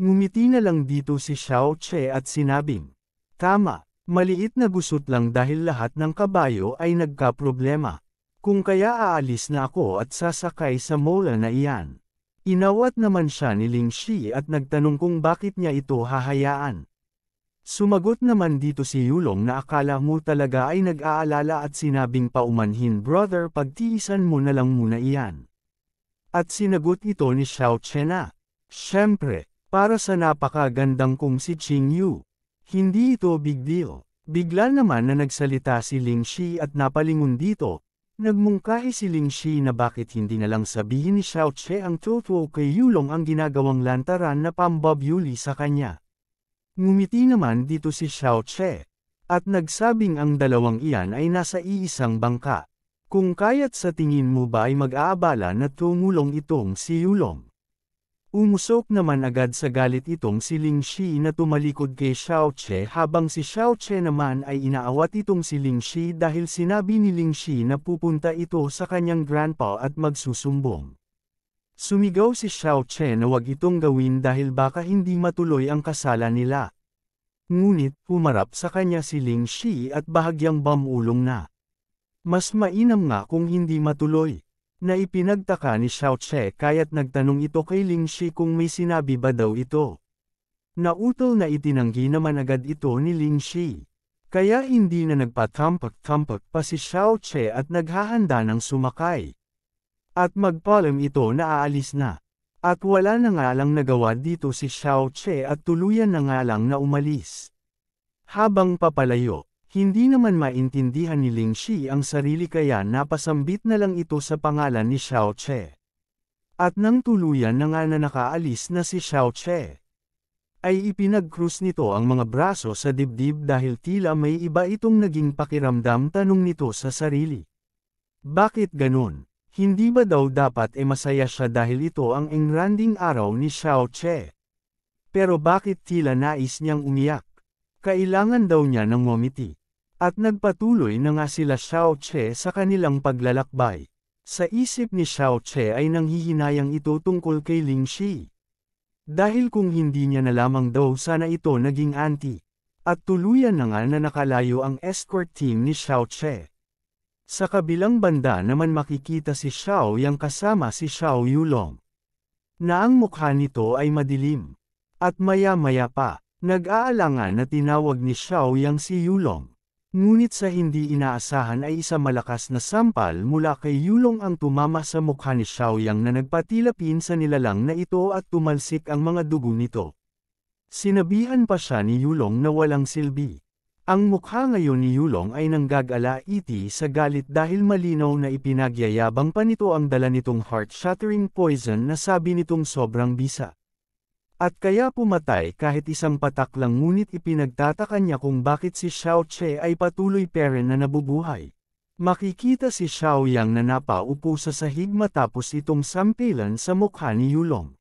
Ngumiti na lang dito si Xiao Che at sinabing, "Tama, maliit na gusot lang dahil lahat ng kabayo ay nagkaproblema. Kung kaya aalis na ako at sasakay sa mola na iyan." Inawat naman siya ni Ling Shi at nagtanong kung bakit niya ito hahayaan. Sumagot naman dito si Yulong na akala mo talaga ay nag-aalala at sinabing paumanhin brother pagtiisan mo na lang muna iyan. At sinagot ito ni Xiao Che na, "Siyempre, para sa napakagandang kong si Qing Yu. Hindi ito big deal." Bigla naman na nagsalita si Ling Shi at napalingon dito. Nagmungkahi si Ling Shi na bakit hindi na lang sabihin ni Xiao Che ang totoo kay Yulong ang ginagawang lantaran na pambabyuli sa kanya. Ngumiti naman dito si Xiao Che. At nagsabing ang dalawang iyan ay nasa iisang bangka. Kung kaya't sa tingin mo ba ay mag-aabala na tumulong itong si Yulong? Umusok naman agad sa galit itong si Ling Shi na tumalikod kay Xiao Che habang si Xiao Che naman ay inaawat itong si Ling Shi dahil sinabi ni Ling Shi na pupunta ito sa kanyang grandpa at magsusumbong. Sumigaw si Xiao Che na wag itong gawin dahil baka hindi matuloy ang kasalan nila. Ngunit humarap sa kanya si Ling Shi at bahagyang bamulong na. Mas mainam nga kung hindi matuloy. Na ipinagtaka ni Xiao Che kaya't nagtanong ito kay Ling Shi kung may sinabi ba daw ito. Nautol na itinanggi naman agad ito ni Ling Shi. Kaya hindi na nagpatampak-tampak pa si Xiao Che at naghahanda ng sumakay. At magpaalam ito na aalis na. At wala na nga lang nagawa dito si Xiao Che at tuluyan na nga lang na umalis. Habang papalayo, hindi naman maintindihan ni Ling Shi ang sarili kaya napasambit na lang ito sa pangalan ni Xiao Che. At nang tuluyan na nga na nakaalis na si Xiao Che, ay ipinag-krus nito ang mga braso sa dibdib dahil tila may iba itong naging pakiramdam tanong nito sa sarili. Bakit ganun? Hindi ba daw dapat masaya siya dahil ito ang engranding araw ni Xiao Che? Pero bakit tila nais niyang umiyak? Kailangan daw niya ng ngumiti. At nagpatuloy na nga sila Xiao Che sa kanilang paglalakbay. Sa isip ni Xiao Che ay nanghihinayang ito tungkol kay Ling Shi. Dahil kung hindi niya na lamang daw sana ito naging anti. At tuluyan na nga na nakalayo ang escort team ni Xiao Che. Sa kabilang banda naman makikita si Xiao Yang kasama si Xiao Yulong. Na ang mukha nito ay madilim. At maya-maya pa, nag-aalangan na tinawag ni Xiao Yang si Yulong. Ngunit sa hindi inaasahan ay isa malakas na sampal mula kay Yulong ang tumama sa mukha ni Xiaoyang na nagpatilapin sa nilalang na ito at tumalsik ang mga dugo nito. Sinabihan pa siya ni Yulong na walang silbi. Ang mukha ngayon ni Yulong ay nanggagala-iti sa galit dahil malinaw na ipinagyayabang pa nito ang dala nitong heart-shattering poison na sabi nitong sobrang bisa. At kaya pumatay kahit isang patak lang ngunit ipinagtataka niya kung bakit si Xiao Che ay patuloy pa rin na nabubuhay. Makikita si Xiao Yang na napaupo sa sahig matapos itong sampilan sa mukha ni Yulong.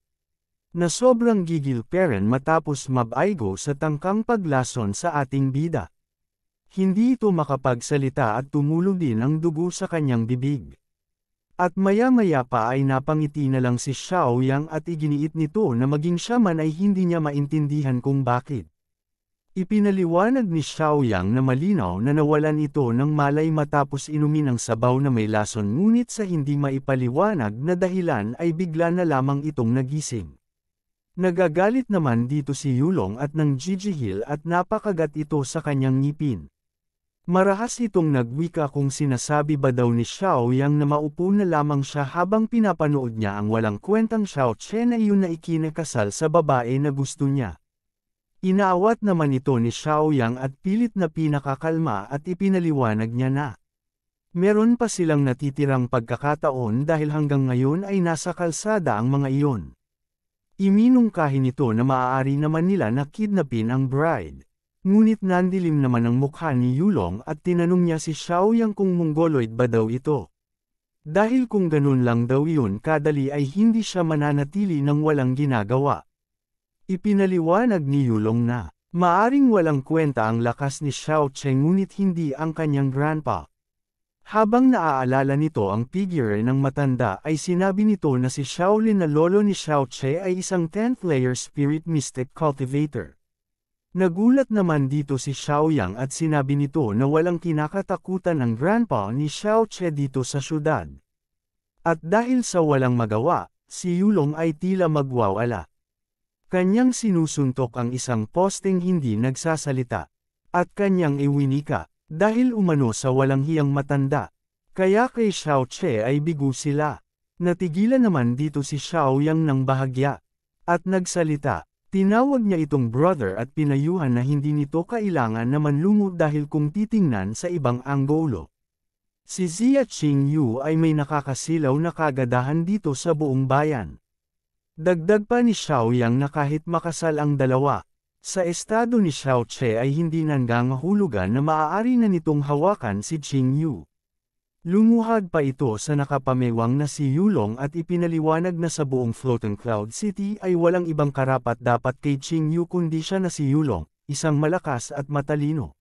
Na sobrang gigil pa rin matapos mabaigo sa tangkang paglason sa ating bida. Hindi ito makapagsalita at tumulog din ang dugo sa kanyang bibig. At maya-maya pa ay napangiti na lang si Xiao Yang at iginiit nito na maging siya man ay hindi niya maintindihan kung bakit. Ipinaliwanag ni Xiao Yang na malinaw na nawalan ito ng malay matapos inumin ang sabaw na may lason ngunit sa hindi maipaliwanag na dahilan ay bigla na lamang itong nagising. Nagagalit naman dito si Yulong at nang gigihil at napakagat ito sa kanyang ngipin. Marahas itong nagwika kung sinasabi ba daw ni Xiao Yang na maupo na lamang siya habang pinapanood niya ang walang kwentang Xiao Che na iyon na ikinakasal sa babae na gusto niya. Inaawat naman ito ni Xiao Yang at pilit na pinakakalma at ipinaliwanag niya na Meron pa silang natitirang pagkakataon dahil hanggang ngayon ay nasa kalsada ang mga iyon. Iminungkahi nito na maaari naman nila na kidnapin ang bride. Ngunit nandilim naman ang mukha ni Yulong at tinanong niya si Xiaoyang kung Mongoloid ba daw ito. Dahil kung ganun lang daw yun kadali ay hindi siya mananatili ng walang ginagawa. Ipinaliwanag ni Yulong na, maaring walang kwenta ang lakas ni Xiao Che ngunit hindi ang kanyang grandpa. Habang naaalala nito ang figure ng matanda ay sinabi nito na si Shaolin na lolo ni Xiao Che ay isang 10th layer spirit mystic cultivator. Nagulat naman dito si Xiaoyang at sinabi nito na walang kinakatakutan ng grandpa ni Xiao Che dito sa syudad. At dahil sa walang magawa, si Yulong ay tila magwawala. Kanyang sinusuntok ang isang posteng hindi nagsasalita. At kanyang iwinika, dahil umano sa walang hiyang matanda. Kaya kay Xiao Che ay bigo sila. Natigilan naman dito si Xiaoyang ng bahagya. At nagsalita. Tinawag niya itong brother at pinayuhan na hindi nito kailangan na manlungo dahil kung titingnan sa ibang anggulo. Si Zia Qingyu ay may nakakasilaw na kagadahan dito sa buong bayan. Dagdag pa ni Xiaoyang na kahit makasal ang dalawa, sa estado ni Xiao Che ay hindi nangangahulugan na maaari na nitong hawakan si Qingyu. Lumuhad pa ito sa nakapamewang na si Yulong at ipinaliwanag na sa buong Floating Cloud City ay walang ibang karapat-dapat kay Qingyu kundi siya na si Yulong, isang malakas at matalino.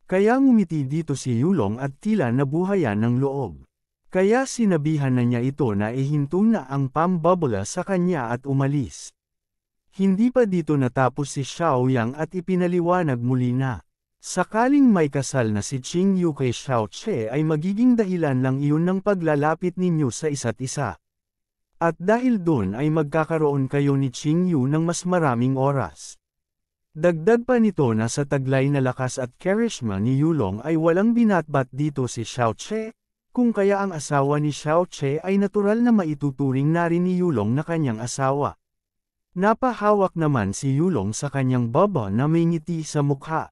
Kaya ngumiti dito si Yulong at tila nabuhayan ng loob. Kaya sinabihan na niya ito na ihinto na ang pambabula sa kanya at umalis. Hindi pa dito natapos si Xiaoyang at ipinaliwanag muli na. Sakaling may kasal na si Qingyu kay Xiao Che ay magiging dahilan lang iyon ng paglalapit ninyo sa isa't isa. At dahil doon ay magkakaroon kayo ni Qingyu ng mas maraming oras. Dagdag pa nito na sa taglay na lakas at charisma ni Yulong ay walang binatbat dito si Xiao Che, kung kaya ang asawa ni Xiao Che ay natural na maituturing na rin ni Yulong na kanyang asawa. Napahawak naman si Yulong sa kanyang baba na may ngiti sa mukha.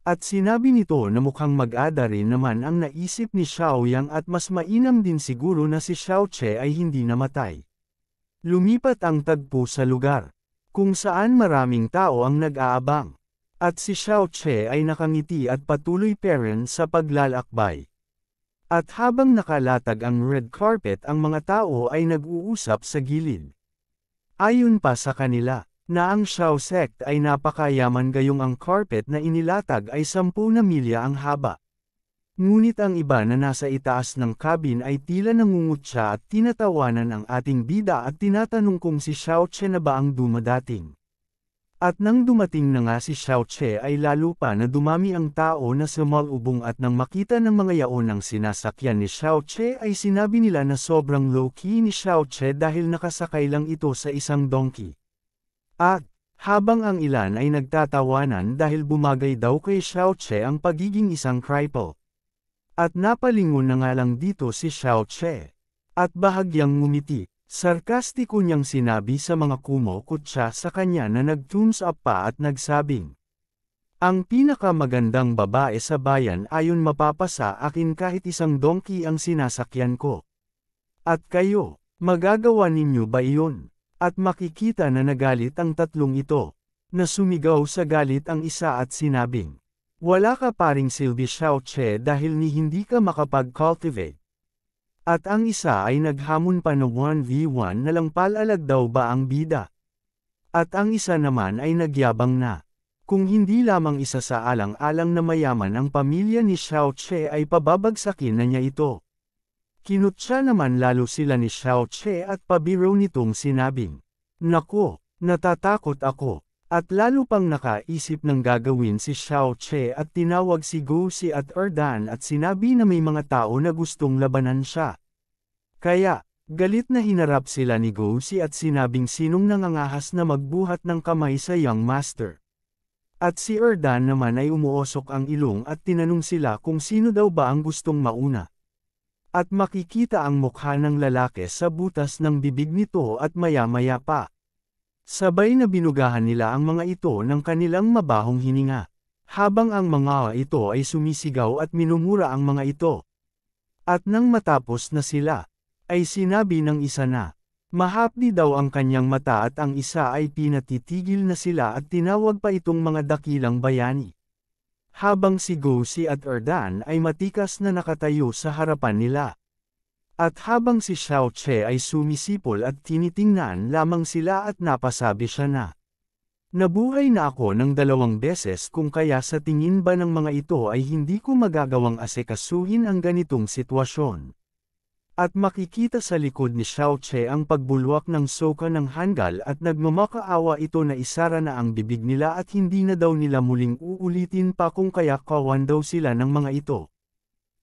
At sinabi nito na mukhang mag-ada rin naman ang naisip ni Xiaoyang at mas mainam din siguro na si Xiao Che ay hindi namatay. Lumipat ang tagpo sa lugar, kung saan maraming tao ang nag-aabang. At si Xiao Che ay nakangiti at patuloy pa rin sa paglalakbay. At habang nakalatag ang red carpet ang mga tao ay nag-uusap sa gilid. Ayon pa sa kanila, na ang Xiao sect ay napakayaman gayong ang carpet na inilatag ay 10 na milya ang haba. Ngunit ang iba na nasa itaas ng cabin ay tila nangungutya at tinatawanan ang ating bida at tinatanong kung si Xiao Che na ba ang dumadating. At nang dumating na nga si Xiao Che ay lalo pa na dumami ang tao na sumalubong at nang makita ng mga yaon ang sinasakyan ni Xiao Che ay sinabi nila na sobrang low-key ni Xiao Che dahil nakasakay lang ito sa isang donkey. At, habang ang ilan ay nagtatawanan dahil bumagay daw kay Xiao Che ang pagiging isang cripple. At napalingon na nga lang dito si Xiao Che. At bahagyang ngumiti, sarkastiko niyang sinabi sa mga kumukutya sa kanya na nag-thumbs up pa at nagsabing, ang pinakamagandang babae sa bayan ayon mapapasa akin kahit isang donkey ang sinasakyan ko. At kayo, magagawa ninyo ba iyon? At makikita na nagalit ang tatlong ito, na sumigaw sa galit ang isa at sinabing, wala ka paring silbi Xiao Che dahil ni hindi ka makapag-cultivate. At ang isa ay naghamon pa na 1v1 na lang palalag daw ba ang bida. At ang isa naman ay nagyabang na, kung hindi lamang isa sa alang-alang na mayaman ang pamilya ni Xiao Che ay pababagsakin na niya ito. Kinutya naman lalo sila ni Xiao Che at pabiro nitong sinabing, naku, natatakot ako, at lalo pang nakaisip ng gagawin si Xiao Che at tinawag si Gusi at Erdan at sinabi na may mga tao na gustong labanan siya. Kaya, galit na hinarap sila ni Gusi at sinabing sinong nangangahas na magbuhat ng kamay sa young master. At si Erdan naman ay umuosok ang ilong at tinanong sila kung sino daw ba ang gustong mauna. At makikita ang mukha ng lalaki sa butas ng bibig nito at maya-maya pa. Sabay na binugahan nila ang mga ito ng kanilang mabahong hininga. Habang ang mga ito ay sumisigaw at minumura ang mga ito. At nang matapos na sila, ay sinabi ng isa na, mahapdi daw ang kanyang mata at ang isa ay pinatitigil na sila at tinawag pa itong mga dakilang bayani. Habang si Gosi at Erdan ay matikas na nakatayo sa harapan nila. At habang si Xiao Che ay sumisipol at tinitingnan lamang sila at napasabi siya na, nabuhay na ako ng 2 beses kung kaya sa tingin ba ng mga ito ay hindi ko magagawang asikasuhin ang ganitong sitwasyon. At makikita sa likod ni Xiao Che ang pagbulwak ng soka ng hanggal at nagmamakaawa ito na isara na ang bibig nila at hindi na daw nila muling uulitin pa kung kaya kawan daw sila ng mga ito.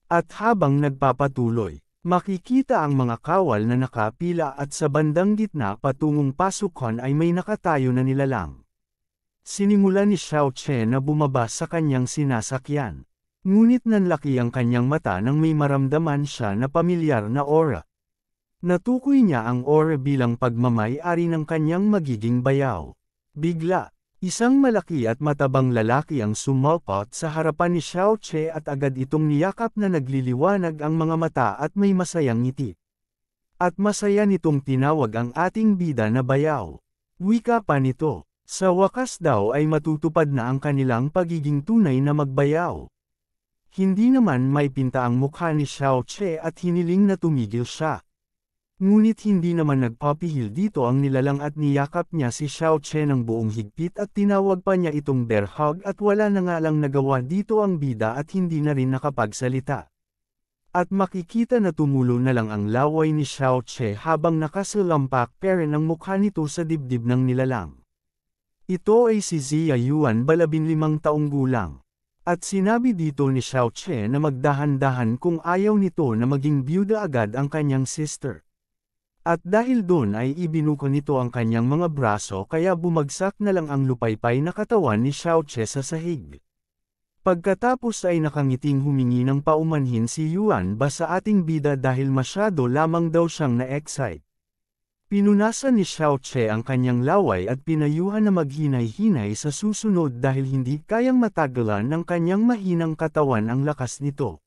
At habang nagpapatuloy, makikita ang mga kawal na nakapila at sa bandang gitna patungong pasukan ay may nakatayo na nilalang. Sinimula ni Xiao Che na bumaba sa kanyang sinasakyan. Ngunit nanlaki ang kanyang mata nang may maramdaman siya na pamilyar na aura. Natukoy niya ang aura bilang pagmamay-ari ng kanyang magiging bayaw. Bigla, isang malaki at matabang lalaki ang sumalpot sa harapan ni Xiao Che at agad itong niyakap na nagliliwanag ang mga mata at may masayang ngiti. At masaya nitong tinawag ang ating bida na bayaw. Wika pa nito, sa wakas daw ay matutupad na ang kanilang pagiging tunay na magbayaw. Hindi naman may pinta ang mukha ni Xiao Che at hiniling na tumigil siya. Ngunit hindi naman nagpapihil dito ang nilalang at niyakap niya si Xiao Che ng buong higpit at tinawag pa niya itong bear hug at wala na nga lang nagawa dito ang bida at hindi na rin nakapagsalita. At makikita na tumulo na lang ang laway ni Xiao Che habang nakasalampak peren ang mukha nito sa dibdib ng nilalang. Ito ay si Zia Yuan 15 taong gulang. At sinabi dito ni Xiao Che na magdahan-dahan kung ayaw nito na maging byuda agad ang kanyang sister. At dahil doon ay ibinuko nito ang kanyang mga braso kaya bumagsak na lang ang lupaypay na katawan ni Xiao Che sa sahig. Pagkatapos ay nakangiting humingi ng paumanhin si Yuan Ba sa ating bida dahil masyado lamang daw siyang na-excite. Pinunasan ni Xiao Che ang kanyang laway at pinayuhan na maghinay-hinay sa susunod dahil hindi kayang matagalan ng kanyang mahinang katawan ang lakas nito.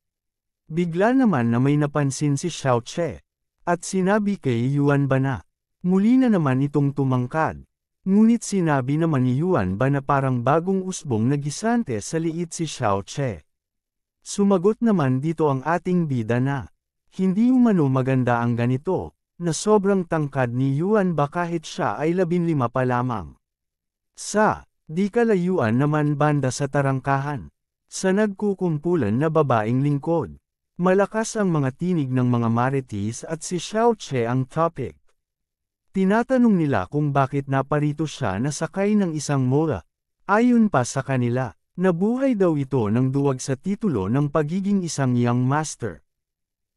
Bigla naman na may napansin si Xiao Che. At sinabi kay Yuan Ba na, muli na naman itong tumangkad. Ngunit sinabi naman ni Yuan Ba na parang bagong usbong na gisante sa liit si Xiao Che. Sumagot naman dito ang ating bida na, hindi umano maganda ang ganito. Na sobrang tangkad ni Yuan Ba kahit siya ay 15 pa lamang. Di kalayuan naman banda sa tarangkahan. Sa nagkukumpulan na babaeng lingkod. Malakas ang mga tinig ng mga marites at si Xiao Che ang topic. Tinatanong nila kung bakit naparito siya na sakay ng isang mola. Ayon pa sa kanila, nabuhay daw ito ng duwag sa titulo ng pagiging isang young master.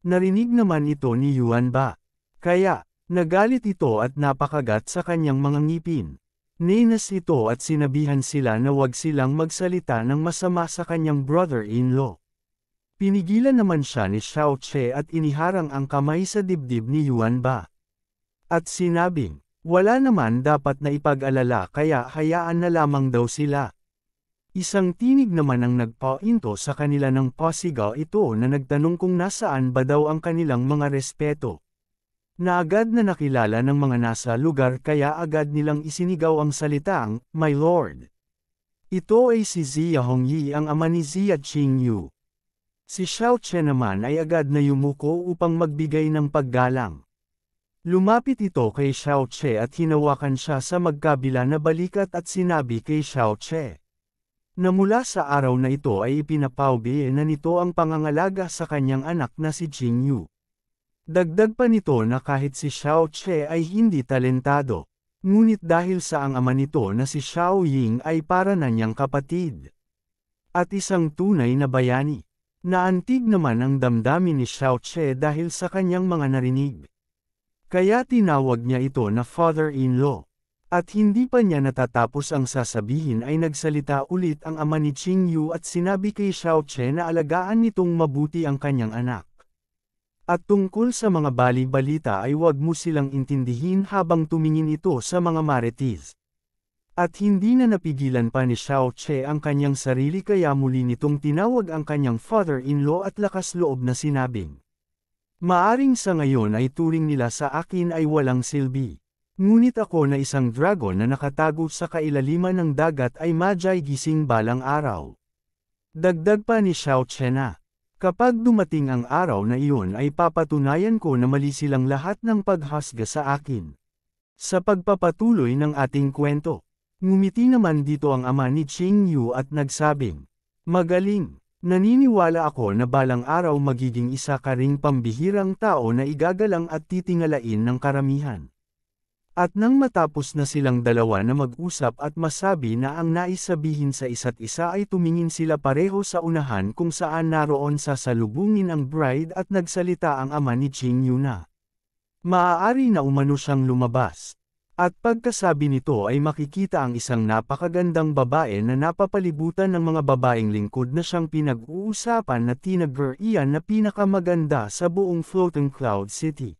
Narinig naman ito ni Yuan Ba. Kaya, nagalit ito at napakagat sa kanyang mga ngipin. Ninas ito at sinabihan sila na wag silang magsalita ng masama sa kanyang brother-in-law. Pinigilan naman siya ni Xiao Che at iniharang ang kamay sa dibdib ni Yuan Ba. At sinabing, wala naman dapat na ipag-alala kaya hayaan na lamang daw sila. Isang tinig naman ang nagpainto sa kanila ng pasigaw ito na nagtanong kung nasaan ba daw ang kanilang mga respeto. Na agad na nakilala ng mga nasa lugar kaya agad nilang isinigaw ang salitang, My Lord. Ito ay si Zia Hongyi ang ama ni Zia Qingyu. Si Xiao Che naman ay agad na yumuko upang magbigay ng paggalang. Lumapit ito kay Xiao Che at hinawakan siya sa magkabila na balikat at sinabi kay Xiao Che. Na mula sa araw na ito ay ipinapaubi na nito ang pangangalaga sa kanyang anak na si Qingyu. Dagdag pa nito na kahit si Xiao Che ay hindi talentado, ngunit dahil sa ang ama nito na si Xiao Ying ay para na niyang kapatid. At isang tunay na bayani. Naantig naman ang damdamin ni Xiao Che dahil sa kanyang mga narinig. Kaya tinawag niya ito na father-in-law. At hindi pa niya natatapos ang sasabihin ay nagsalita ulit ang ama ni Qingyu at sinabi kay Xiao Che na alagaan nitong mabuti ang kanyang anak. At tungkol sa mga bali-balita ay huwag mo silang intindihin habang tumingin ito sa mga marites. At hindi na napigilan pa ni Xiao Che ang kanyang sarili kaya muli nitong tinawag ang kanyang father-in-law at lakas loob na sinabing, Maaring sa ngayon ay turing nila sa akin ay walang silbi. Ngunit ako na isang dragon na nakatago sa kailaliman ng dagat ay madyay gising balang araw. Dagdag pa ni Xiao Chen. Kapag dumating ang araw na iyon ay papatunayan ko na mali silang lahat ng paghasga sa akin. Sa pagpapatuloy ng ating kwento, ngumiti naman dito ang ama ni Qing Yu at nagsabing, "Magaling, naniniwala ako na balang araw magiging isa ka ring pambihirang tao na igagalang at titingalain ng karamihan." At nang matapos na silang dalawa na mag-usap at masabi na ang nais sabihin sa isa't isa ay tumingin sila pareho sa unahan kung saan naroon sasalubungin ang bride at nagsalita ang ama ni Qing Yu na maaari na umano siyang lumabas. At pagkasabi nito ay makikita ang isang napakagandang babae na napapalibutan ng mga babaeng lingkod na siyang pinag-uusapan na tinagurian na pinakamaganda sa buong Floating Cloud City.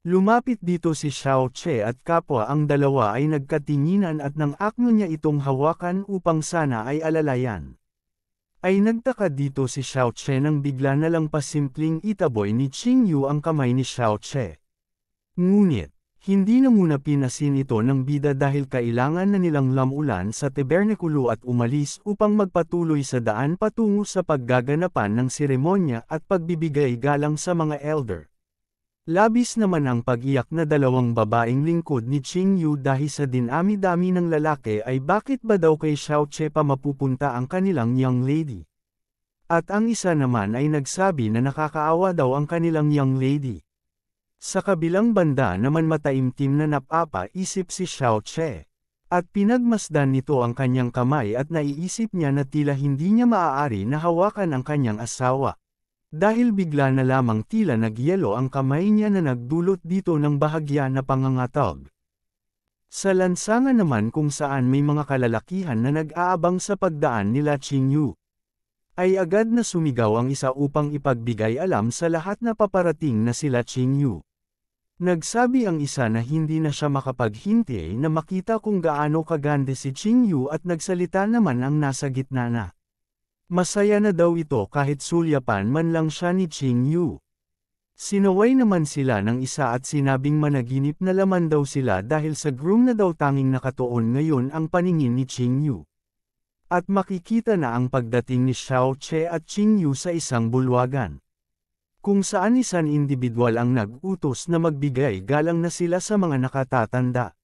Lumapit dito si Xiao Che at kapwa ang dalawa ay nagkatinginan at nang akno niya itong hawakan upang sana ay alalayan. Ay nagtaka dito si Xiao Che nang bigla na lang pasimpleng itaboy ni Qing Yu ang kamay ni Xiao Che. Ngunit, hindi na muna pinasin ito ng bida dahil kailangan na nilang lamulan sa tabernikulo at umalis upang magpatuloy sa daan patungo sa paggaganapan ng seremonya at pagbibigay galang sa mga elder. Labis naman ang pag-iyak na dalawang babaeng lingkod ni Qing Yu dahil sa dinami-dami ng lalaki ay bakit ba daw kay Xiao Che pa mapupunta ang kanilang young lady. At ang isa naman ay nagsabi na nakakaawa daw ang kanilang young lady. Sa kabilang banda naman mataimtim na napapaisip si Xiao Che. At pinagmasdan nito ang kanyang kamay at naiisip niya na tila hindi niya maaari na hawakan ang kanyang asawa. Dahil bigla na lamang tila nagyelo ang kamay niya na nagdulot dito ng bahagya na pangangatog. Sa lansangan naman kung saan may mga kalalakihan na nag-aabang sa pagdaan nila Qing Yu, ay agad na sumigaw ang isa upang ipagbigay alam sa lahat na paparating na sila Qing Yu. Nagsabi ang isa na hindi na siya makapaghintay na makita kung gaano kaganda si Qing Yu at nagsalita naman ang nasa gitna na. Masaya na daw ito kahit sulyapan man lang siya ni Qing Yu. Sinaway naman sila ng isa at sinabing managinip na laman daw sila dahil sa groom na daw tanging nakatuon ngayon ang paningin ni Qing Yu. At makikita na ang pagdating ni Xiao Che at Qing Yu sa isang bulwagan. Kung saan isang individual ang nag-utos na magbigay galang na sila sa mga nakatatanda.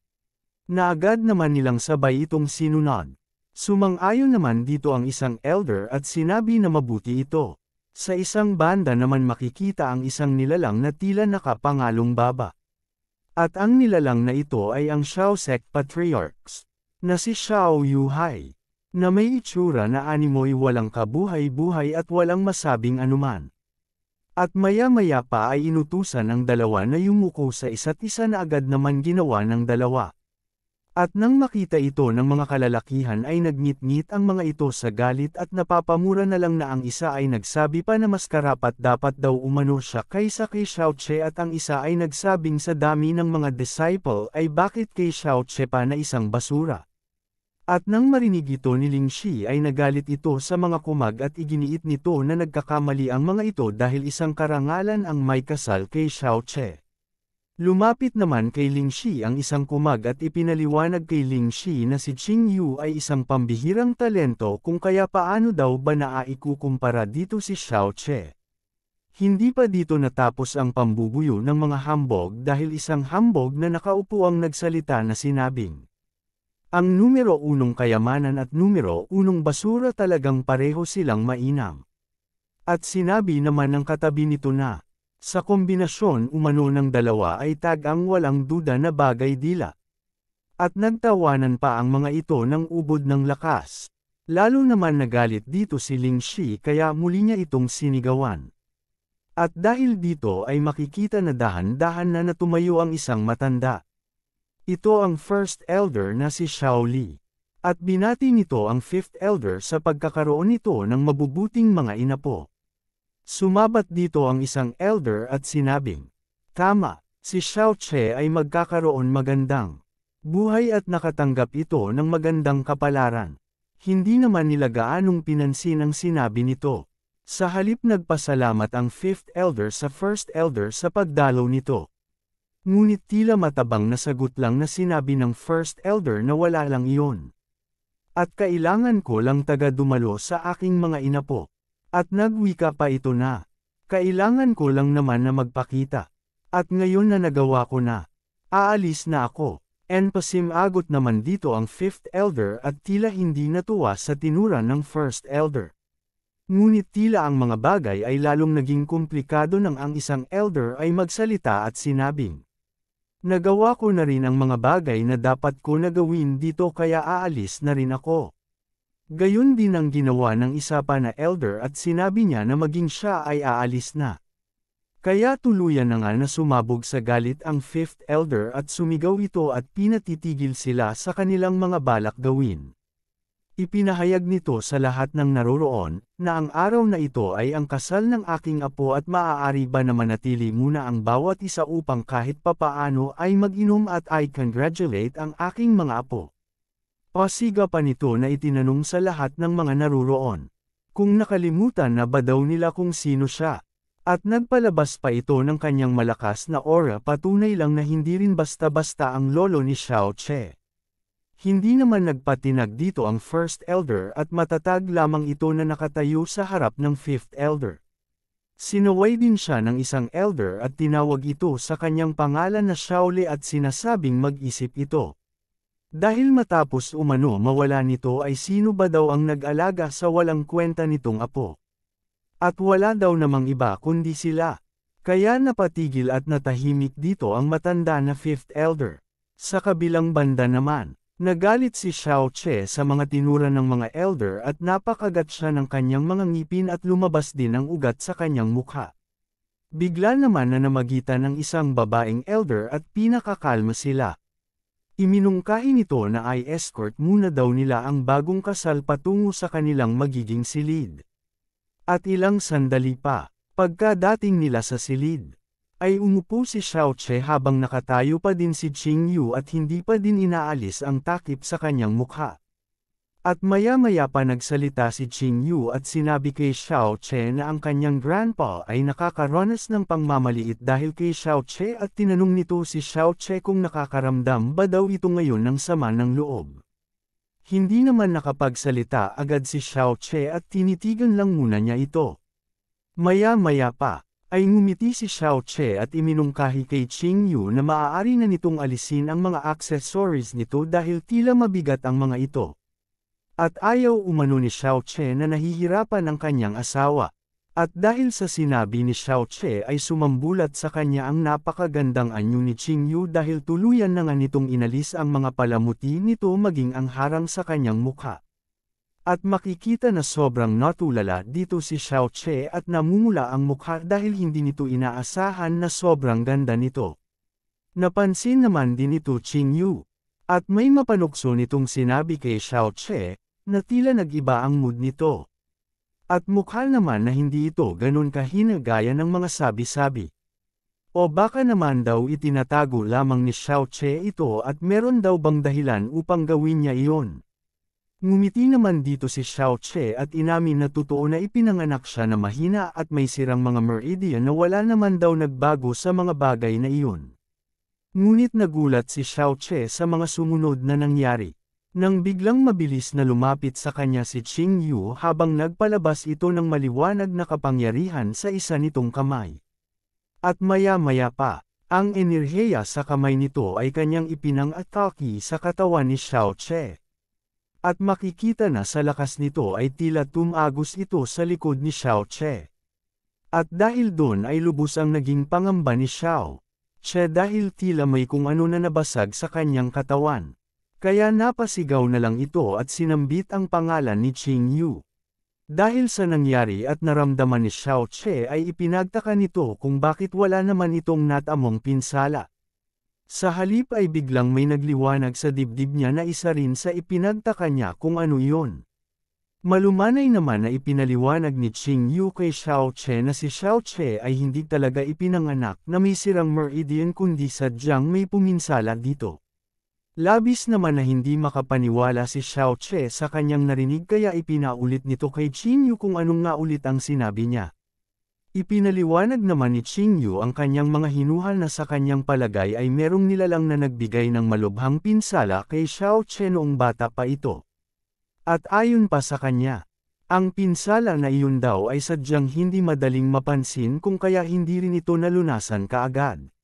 Na agad naman nilang sabay itong sinunod. Sumang-ayon naman dito ang isang elder at sinabi na mabuti ito. Sa isang banda naman makikita ang isang nilalang na tila nakapangalong baba. At ang nilalang na ito ay ang Xiao Sect Patriarchs, na si Xiao Yuhai, na may itsura na animoy walang kabuhay-buhay at walang masabing anuman. At maya-maya pa ay inutusan ang dalawa na yumuko sa isa't isa na agad naman ginawa ng dalawa. At nang makita ito ng mga kalalakihan ay nagngit-ngit ang mga ito sa galit at napapamura na lang na ang isa ay nagsabi pa na mas karapat dapat daw umano siya kaysa kay Xiao Che at ang isa ay nagsabing sa dami ng mga disciple ay bakit kay Xiao Che pa na isang basura. At nang marinig ito ni Ling Shi ay nagalit ito sa mga kumag at iginiit nito na nagkakamali ang mga ito dahil isang karangalan ang may kasal kay Xiao Che. Lumapit naman kay Ling Shi ang isang kumag at ipinaliwanag kay Ling Shi na si Qing Yu ay isang pambihirang talento kung kaya paano daw ba naaikukumpara dito si Xiao Che. Hindi pa dito natapos ang pambubuyo ng mga hambog dahil isang hambog na nakaupo ang nagsalita na sinabing, ang numero 1 kayamanan at numero 1 basura talagang pareho silang mainam. At sinabi naman ng katabi nito na, sa kombinasyon umano ng dalawa ay tagang walang duda na bagay dila. At nagtawanan pa ang mga ito ng ubod ng lakas. Lalo naman nagalit dito si Ling Shi kaya muli niya itong sinigawan. At dahil dito ay makikita na dahan-dahan na natumayo ang isang matanda. Ito ang first elder na si Xiao Li. At binati nito ang fifth elder sa pagkakaroon nito ng mabubuting mga inapo. Sumabat dito ang isang elder at sinabing, tama, si Xiao Che ay magkakaroon magandang buhay at nakatanggap ito ng magandang kapalaran. Hindi naman nila gaanong pinansin ang sinabi nito. Sa halip nagpasalamat ang fifth elder sa first elder sa pagdalaw nito. Ngunit tila matabang na sagot lang na sinabi ng first elder na wala lang iyon. At kailangan ko lang taga dumalo sa aking mga inapo. At nagwika pa ito na. Kailangan ko lang naman na magpakita. At ngayon na nagawa ko na. Aalis na ako. Pasimagot naman dito ang fifth elder at tila hindi natuwa sa tinura ng first elder. Ngunit tila ang mga bagay ay lalong naging komplikado nang ang isang elder ay magsalita at sinabing, nagawa ko na rin ang mga bagay na dapat ko na gawin dito kaya aalis na rin ako. Gayon din ang ginawa ng isa pa na elder at sinabi niya na maging siya ay aalis na. Kaya tuluyan na nga na sumabog sa galit ang fifth elder at sumigaw ito at pinatitigil sila sa kanilang mga balak gawin. Ipinahayag nito sa lahat ng naroroon, na ang araw na ito ay ang kasal ng aking apo at maaari ba na manatili muna ang bawat isa upang kahit papaano ay mag-inom at I congratulate ang aking mga apo. Pasiga pa nito na itinanong sa lahat ng mga naroroon. Kung nakalimutan na ba daw nila kung sino siya. At nagpalabas pa ito ng kanyang malakas na aura patunay lang na hindi rin basta-basta ang lolo ni Xiao Che. Hindi naman nagpatinag dito ang first elder at matatag lamang ito na nakatayo sa harap ng fifth elder. Sinaway din siya ng isang elder at tinawag ito sa kanyang pangalan na Shaole at sinasabing mag-isip ito. Dahil matapos umano mawala nito ay sino ba daw ang nag-alaga sa walang kwenta nitong apo. At wala daw namang iba kundi sila. Kaya napatigil at natahimik dito ang matanda na fifth elder. Sa kabilang banda naman, nagalit si Xiao Che sa mga tinura ng mga elder at napakagat siya ng kanyang mga ngipin at lumabas din ang ugat sa kanyang mukha. Bigla naman na namagitan ng isang babaeng elder at pinakakalma sila. Iminungkahi nito na ay escort muna daw nila ang bagong kasal patungo sa kanilang magiging silid. At ilang sandali pa, pagkadating nila sa silid, ay umupo si Xiao Che habang nakatayo pa din si Qing Yu at hindi pa din inaalis ang takip sa kanyang mukha. At maya-maya pa nagsalita si Qing Yu at sinabi kay Xiao Che na ang kanyang grandpa ay nakakaranas ng pangmamaliit dahil kay Xiao Che at tinanong nito si Xiao Che kung nakakaramdam ba daw ito ngayon ng sama ng loob. Hindi naman nakapagsalita agad si Xiao Che at tinitigan lang muna niya ito. Maya-maya pa, ay ngumiti si Xiao Che at iminungkahi kay Qing Yu na maaari na nitong alisin ang mga accessories nito dahil tila mabigat ang mga ito. At ayaw umano ni Xiao Che na nahihirapan ang kanyang asawa. At dahil sa sinabi ni Xiao Che ay sumambulat sa kanya ang napakagandang anyo ni Qing Yu dahil tuluyan na nga nitong inalis ang mga palamuti nito maging ang harang sa kanyang mukha. At makikita na sobrang natulala dito si Xiao Che at namumula ang mukha dahil hindi nito inaasahan na sobrang ganda nito. Napansin naman din ito Qing Yu. At may mapanukso nitong sinabi kay Xiao Che, na tila nag-iba ang mood nito. At mukha naman na hindi ito ganun kahina gaya ng mga sabi-sabi. O baka naman daw itinatago lamang ni Xiao Che ito at meron daw bang dahilan upang gawin niya iyon. Ngumiti naman dito si Xiao Che at inamin na totoo na ipinanganak siya na mahina at may sirang mga meridian na wala naman daw nagbago sa mga bagay na iyon. Ngunit nagulat si Xiao Che sa mga sumunod na nangyari. Nang biglang mabilis na lumapit sa kanya si Qing Yu habang nagpalabas ito ng maliwanag na kapangyarihan sa isa nitong kamay. At maya-maya pa, ang enerhiya sa kamay nito ay kanyang ipinang-atake sa katawan ni Xiao Che. At makikita na sa lakas nito ay tila tumagos ito sa likod ni Xiao Che. At dahil doon ay lubos ang naging pangamba ni Xiao Che dahil tila may kung ano na nabasag sa kanyang katawan. Kaya napasigaw na lang ito at sinambit ang pangalan ni Qing Yu. Dahil sa nangyari at naramdaman ni Xiao Che ay ipinagtaka nito kung bakit wala naman itong natamong pinsala. Sa halip ay biglang may nagliwanag sa dibdib niya na isa rin sa ipinagtaka niya kung ano iyon. Malumanay naman na ipinaliwanag ni Qing Yu kay Xiao Che na si Xiao Che ay hindi talaga ipinanganak na may sirang meridian kundi sadyang may puminsala dito. Labis naman na hindi makapaniwala si Xiao Che sa kanyang narinig kaya ipinaulit nito kay Qingyu kung anong nga ulit ang sinabi niya. Ipinaliwanag naman ni Qingyu ang kanyang mga hinuhal na sa kanyang palagay ay merong nilalang na nagbigay ng malubhang pinsala kay Xiao Che noong bata pa ito. At ayon pa sa kanya, ang pinsala na iyon daw ay sadyang hindi madaling mapansin kung kaya hindi rin ito nalunasan kaagad.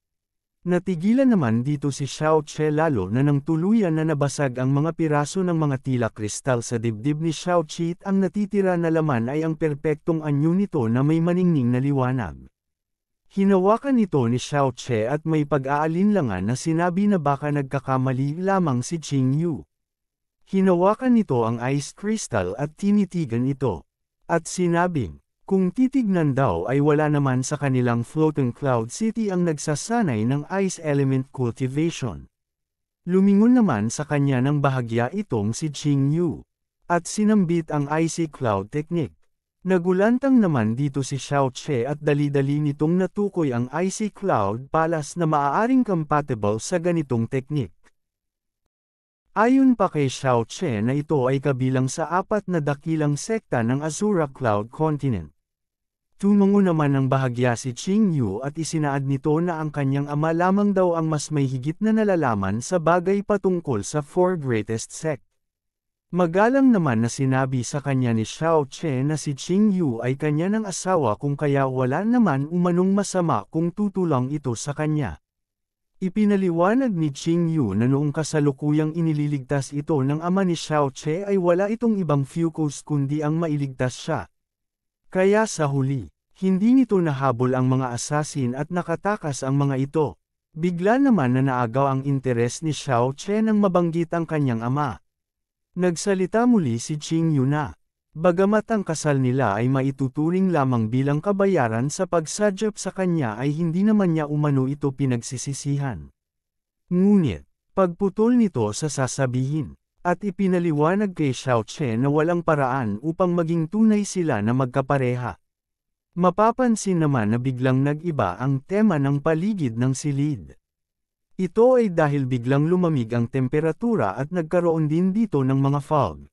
Natigilan naman dito si Xiao Che lalo na nang tuluyan na nabasag ang mga piraso ng mga tila kristal sa dibdib ni Xiao Qi at ang natitira na laman ay ang perpektong anyo nito na may maningning na liwanag. Hinawakan nito ni Xiao Che at may pag-aalinlangan na sinabi na baka nagkakamali lamang si Qingyu. Hinawakan nito ang ice crystal at tinitigan ito. At sinabing, kung titignan daw ay wala naman sa kanilang floating cloud city ang nagsasanay ng ice element cultivation. Lumingon naman sa kanya ng bahagya itong si Qingyu. At sinambit ang icy cloud technique. Nagulantang naman dito si Xiao Che at dali-dali nitong natukoy ang icy cloud palace na maaaring compatible sa ganitong technique. Ayon pa kay Xiao Che na ito ay kabilang sa 4 na dakilang sekta ng Azura Cloud Continent. Tumango naman ng bahagya si Qingyu at isinaad nito na ang kanyang ama lamang daw ang mas may higit na nalalaman sa bagay patungkol sa 4 greatest sect. Magalang naman na sinabi sa kanya ni Xiao Che na si Qingyu ay kanya ng asawa kung kaya wala naman umanong masama kung tutulang ito sa kanya. Ipinaliwanag ni Qingyu na noong kasalukuyang inililigtas ito ng ama ni Xiao Che ay wala itong ibang focus kundi ang mailigtas siya. Kaya sa huli, hindi nito nahabol ang mga assassin at nakatakas ang mga ito. Bigla naman na naagaw ang interes ni Xiao Che nang mabanggit ang kanyang ama. Nagsalita muli si Qingyu na, bagamat ang kasal nila ay maituturing lamang bilang kabayaran sa pagsadyap sa kanya ay hindi naman niya umano ito pinagsisisihan. Ngunit, pagputol nito sa sasabihin. At ipinaliwanag kay Xiao Che na walang paraan upang maging tunay sila na magkapareha. Mapapansin naman na biglang nag-iba ang tema ng paligid ng silid. Ito ay dahil biglang lumamig ang temperatura at nagkaroon din dito ng mga fog.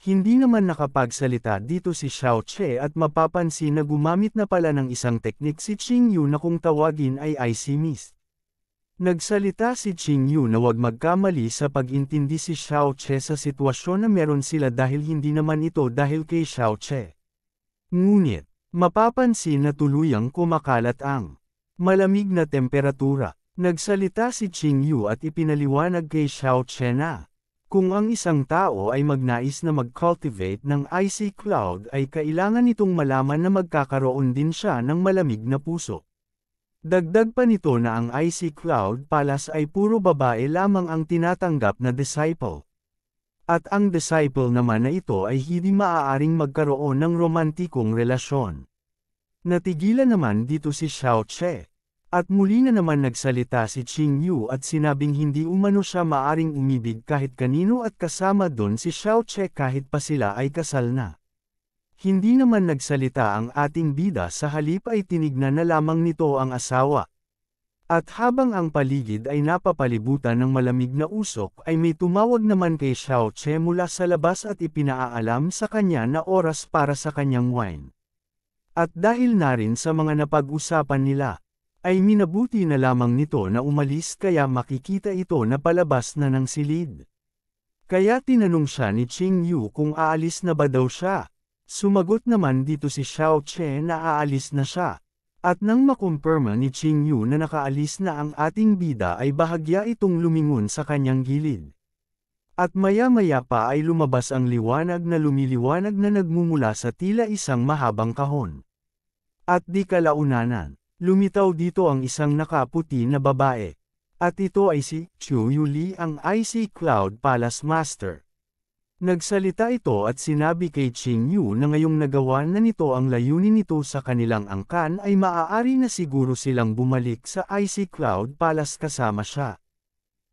Hindi naman nakapagsalita dito si Xiao Che at mapapansin na gumamit na pala ng isang teknik si Qingyu na kung tawagin ay icy mist. Nagsalita si Qingyu na huwag magkamali sa pag-intindi si Xiao Che sa sitwasyon na meron sila dahil hindi naman ito dahil kay Xiao Che. Ngunit, mapapansin na tuluyang kumakalat ang malamig na temperatura. Nagsalita si Qingyu at ipinaliwanag kay Xiao Che na, kung ang isang tao ay magnais na mag-cultivate ng icy cloud ay kailangan nitong malaman na magkakaroon din siya ng malamig na puso. Dagdag pa nito na ang icy cloud palace ay puro babae lamang ang tinatanggap na disciple. At ang disciple naman na ito ay hindi maaaring magkaroon ng romantikong relasyon. Natigilan naman dito si Xiao Che. At muli na naman nagsalita si Qingyu at sinabing hindi umano siya maaring umibig kahit kanino at kasama doon si Xiao Che kahit pa sila ay kasal na. Hindi naman nagsalita ang ating bida sa halip ay tinignan na lamang nito ang asawa. At habang ang paligid ay napapalibutan ng malamig na usok ay may tumawag naman kay Xiao Che mula sa labas at ipinaalam sa kanya na oras para sa kanyang wine. At dahil na rin sa mga napag-usapan nila, ay minabuti na lamang nito na umalis kaya makikita ito na palabas na ng silid. Kaya tinanong siya ni Qingyu kung aalis na ba daw siya. Sumagot naman dito si Xiao Che na aalis na siya. At nang makumpirma ni Qingyu na nakaalis na ang ating bida ay bahagya itong lumingon sa kanyang gilid. At maya-maya pa ay lumabas ang liwanag na lumiliwanag na nagmumula sa tila isang mahabang kahon. At di kalaunanan, lumitaw dito ang isang nakaputi na babae. At ito ay si Chu Yuli ang Icy Cloud Palace Master. Nagsalita ito at sinabi kay Qingyu na ngayong nagawa na nito ang layunin nito sa kanilang angkan ay maaari na siguro silang bumalik sa Icy Cloud Palace kasama siya.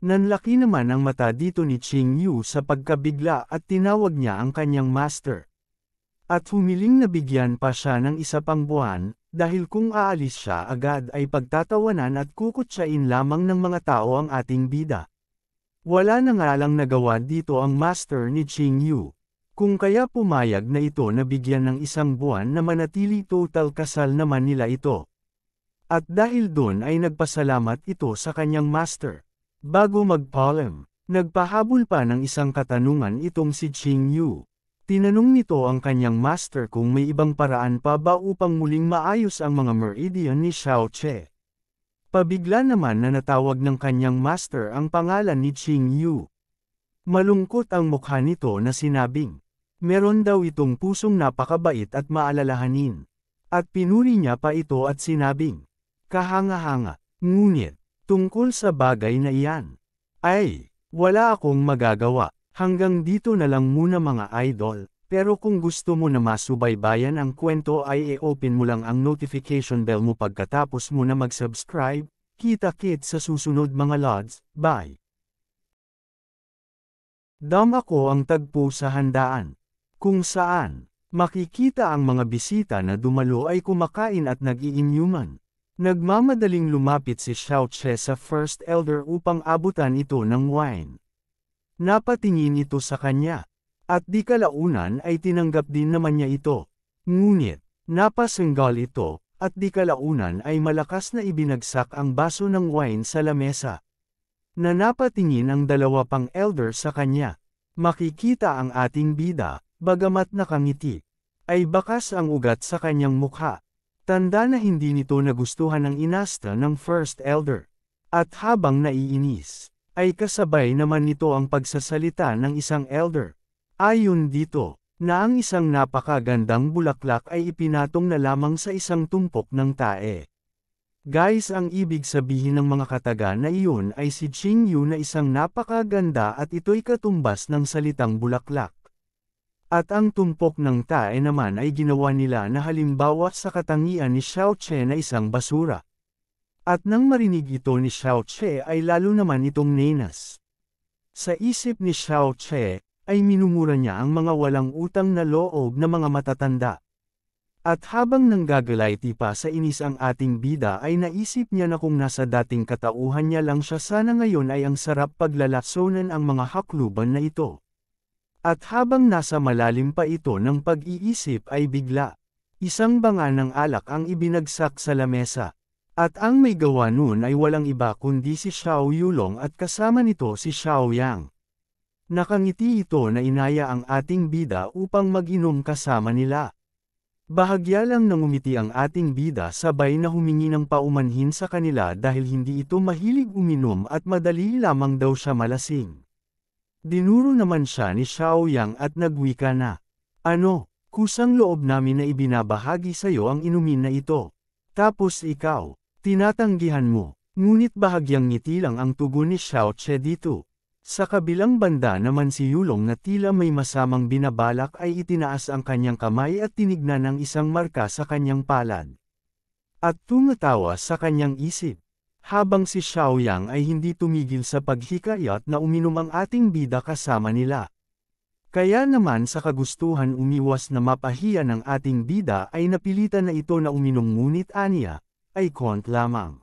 Nanlaki naman ang mata dito ni Qingyu sa pagkabigla at tinawag niya ang kanyang master. At humiling na bigyan pa siya ng isa pang buwan, dahil kung aalis siya agad ay pagtatawanan at kukutsain lamang ng mga tao ang ating bida. Wala na nga lang nagawa dito ang master ni Qing Yu. Kung kaya pumayag na ito na bigyan ng 1 buwan na manatili total kasal naman nila ito. At dahil doon ay nagpasalamat ito sa kanyang master. Bago mag-palm, nagpahabol pa ng isang katanungan itong si Qing Yu. Tinanong nito ang kanyang master kung may ibang paraan pa ba upang muling maayos ang mga meridian ni Xiao Che. Pabigla naman na natawag ng kanyang master ang pangalan ni Qing Yu. Malungkot ang mukha nito na sinabing, meron daw itong pusong napakabait at maalalahanin. At pinuri niya pa ito at sinabing, kahanga-hanga, ngunit, tungkol sa bagay na iyan, ay, wala akong magagawa. Hanggang dito na lang muna mga idol, pero kung gusto mo na masubaybayan ang kwento ay i-open mo lang ang notification bell mo pagkatapos mo na mag-subscribe. Kita-kits sa susunod mga lods, bye! Dam ako ang tagpo sa handaan, kung saan, makikita ang mga bisita na dumalo ay kumakain at nag-iinyuman. Nagmamadaling lumapit si Xiao Che sa First Elder upang abutan ito ng wine. Napatingin ito sa kanya, at di kalaunan ay tinanggap din naman niya ito. Ngunit, napasenggal ito, at di kalaunan ay malakas na ibinagsak ang baso ng wine sa lamesa. Na napatingin ang 2 pang elder sa kanya. Makikita ang ating bida, bagamat nakangiti, ay bakas ang ugat sa kanyang mukha. Tanda na hindi nito nagustuhan ang inasta ng First Elder. At habang naiinis, ay kasabay naman nito ang pagsasalita ng isang elder. Ayon dito, na ang isang napakagandang bulaklak ay ipinatong na lamang sa isang tumpok ng tae. Guys, ang ibig sabihin ng mga kataga na iyon ay si Qing Yu na isang napakaganda at ito'y katumbas ng salitang bulaklak. At ang tumpok ng tae naman ay ginawa nila na halimbawa sa katangian ni Xiao Che na isang basura. At nang marinig ito ni Xiao Che ay lalo naman itong nenas. Sa isip ni Xiao Che, ay minumura niya ang mga walang utang na loob na mga matatanda. At habang nanggagalayti pa sa inis ang ating bida ay naisip niya na kung nasa dating katauhan niya lang siya sana ngayon ay ang sarap paglalasonan ang mga hakluban na ito. At habang nasa malalim pa ito ng pag-iisip ay bigla, isang banga ng alak ang ibinagsak sa lamesa. At ang may gawa nun ay walang iba kundi si Xiao Yulong at kasama nito si Xiao Yang. Nakangiti ito na inaya ang ating bida upang mag-inom kasama nila. Bahagya lang nang umiti ang ating bida sabay na humingi ng paumanhin sa kanila dahil hindi ito mahilig uminom at madali lamang daw siya malasing. Dinuro naman siya ni Xiao Yang at nagwika na, ano, kusang loob namin na ibinabahagi sa'yo ang inumin na ito. Tapos ikaw, tinatanggihan mo, ngunit bahagyang ngiti lang ang tugon ni Xiao Che dito. Sa kabilang banda naman si Yulong na tila may masamang binabalak ay itinaas ang kanyang kamay at tinignan ng isang marka sa kanyang palad. At tumatawa sa kanyang isip. Habang si Xiao Yang ay hindi tumigil sa paghikayat na uminom ang ating bida kasama nila. Kaya naman sa kagustuhan umiwas na mapahiya ng ating bida ay napilitan na ito na uminom ngunit aniya, ay kont lamang.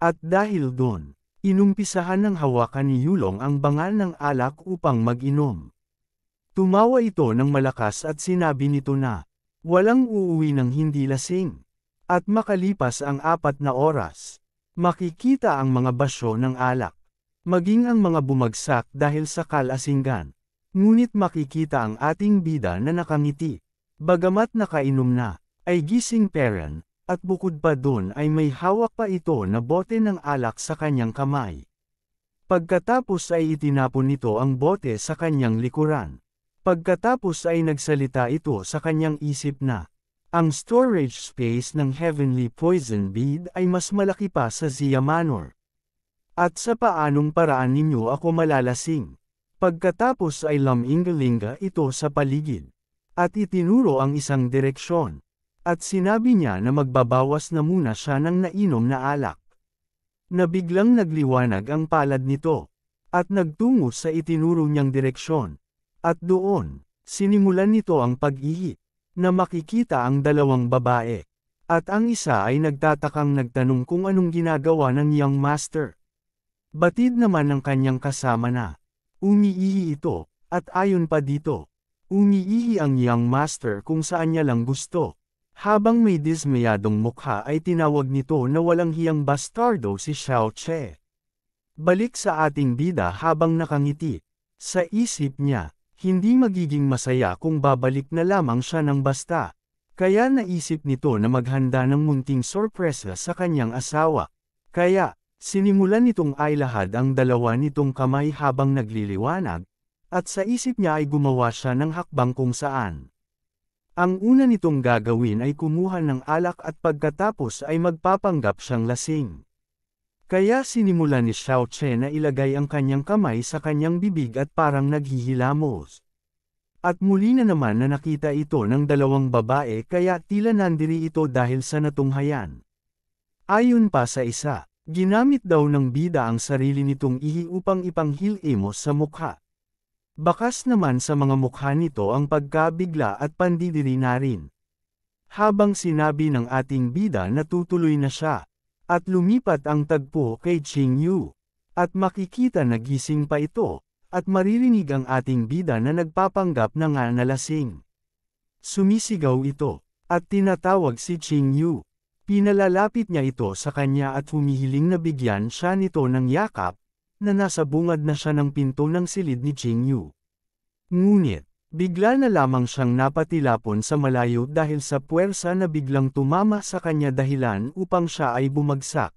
At dahil doon, inumpisahan ng hawakan ni Yulong ang bangal ng alak upang mag-inom. Tumawa ito ng malakas at sinabi nito na, walang uuwi ng hindi lasing. At makalipas ang 4 na oras, makikita ang mga basyo ng alak, maging ang mga bumagsak dahil sa kalasingan. Ngunit makikita ang ating bida na nakangiti, bagamat nakainom na, ay gising peren, at bukod pa doon ay may hawak pa ito na bote ng alak sa kanyang kamay. Pagkatapos ay itinapon nito ang bote sa kanyang likuran. Pagkatapos ay nagsalita ito sa kanyang isip na, ang storage space ng Heavenly Poison Bead ay mas malaki pa sa Zia Manor. At sa paanong paraan ninyo ako malalasing? Pagkatapos ay laminggalinga ito sa paligid. At itinuro ang isang direksyon. At sinabi niya na magbabawas na muna siya ng nainom na alak. Na biglang nagliwanag ang palad nito. At nagtungo sa itinuro niyang direksyon. At doon, sinimulan nito ang pag-ihi. Na makikita ang 2 babae. At ang isa ay nagtatakang nagtanong kung anong ginagawa ng young master. Batid naman ng kanyang kasama na. Umiihi ito, at ayon pa dito. Umiihi ang young master kung saan niya lang gusto. Habang may dismayadong mukha ay tinawag nito na walang hiyang bastardo si Xiao Che. Balik sa ating bida habang nakangiti. Sa isip niya, hindi magiging masaya kung babalik na lamang siya ng basta. Kaya naisip nito na maghanda ng munting sorpresa sa kanyang asawa. Kaya, sinimulan nitong ailahad ang dalawa nitong kamay habang nagliliwanag, at sa isip niya ay gumawa siya ng hakbang kung saan. Ang una nitong gagawin ay kumuha ng alak at pagkatapos ay magpapanggap siyang lasing. Kaya sinimulan ni Xiao Che na ilagay ang kanyang kamay sa kanyang bibig at parang naghihilamos. At muli na naman na nakita ito ng dalawang babae kaya tila nandiri ito dahil sa natunghayan. Ayon pa sa isa, ginamit daw ng bida ang sarili nitong ihi upang ipanghilamos sa mukha. Bakas naman sa mga mukha nito ang pagkabigla at pandidiri na rin. Habang sinabi ng ating bida na tutuloy na siya, at lumipat ang tagpo kay Ching Yu, at makikita na gising pa ito, at maririnig ang ating bida na nagpapanggap na nga nalasing. Sumisigaw ito, at tinatawag si Ching Yu. Pinalalapit niya ito sa kanya at humihiling na bigyan siya nito ng yakap, na nasa bungad na siya ng pinto ng silid ni Ching Yu. Ngunit, bigla na lamang siyang napatilapon sa malayo dahil sa puwersa na biglang tumama sa kanya dahilan upang siya ay bumagsak.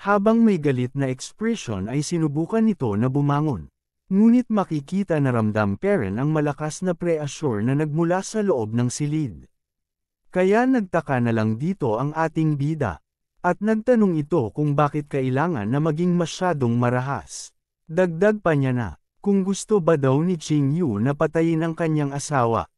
Habang may galit na ekspresyon ay sinubukan nito na bumangon. Ngunit makikita na ramdam pa rin ang malakas na pre-assure na nagmula sa loob ng silid. Kaya nagtaka na lang dito ang ating bida. At nagtanong ito kung bakit kailangan na maging masyadong marahas. Dagdag pa niya na, kung gusto ba daw ni Ching Yu na patayin ang kanyang asawa.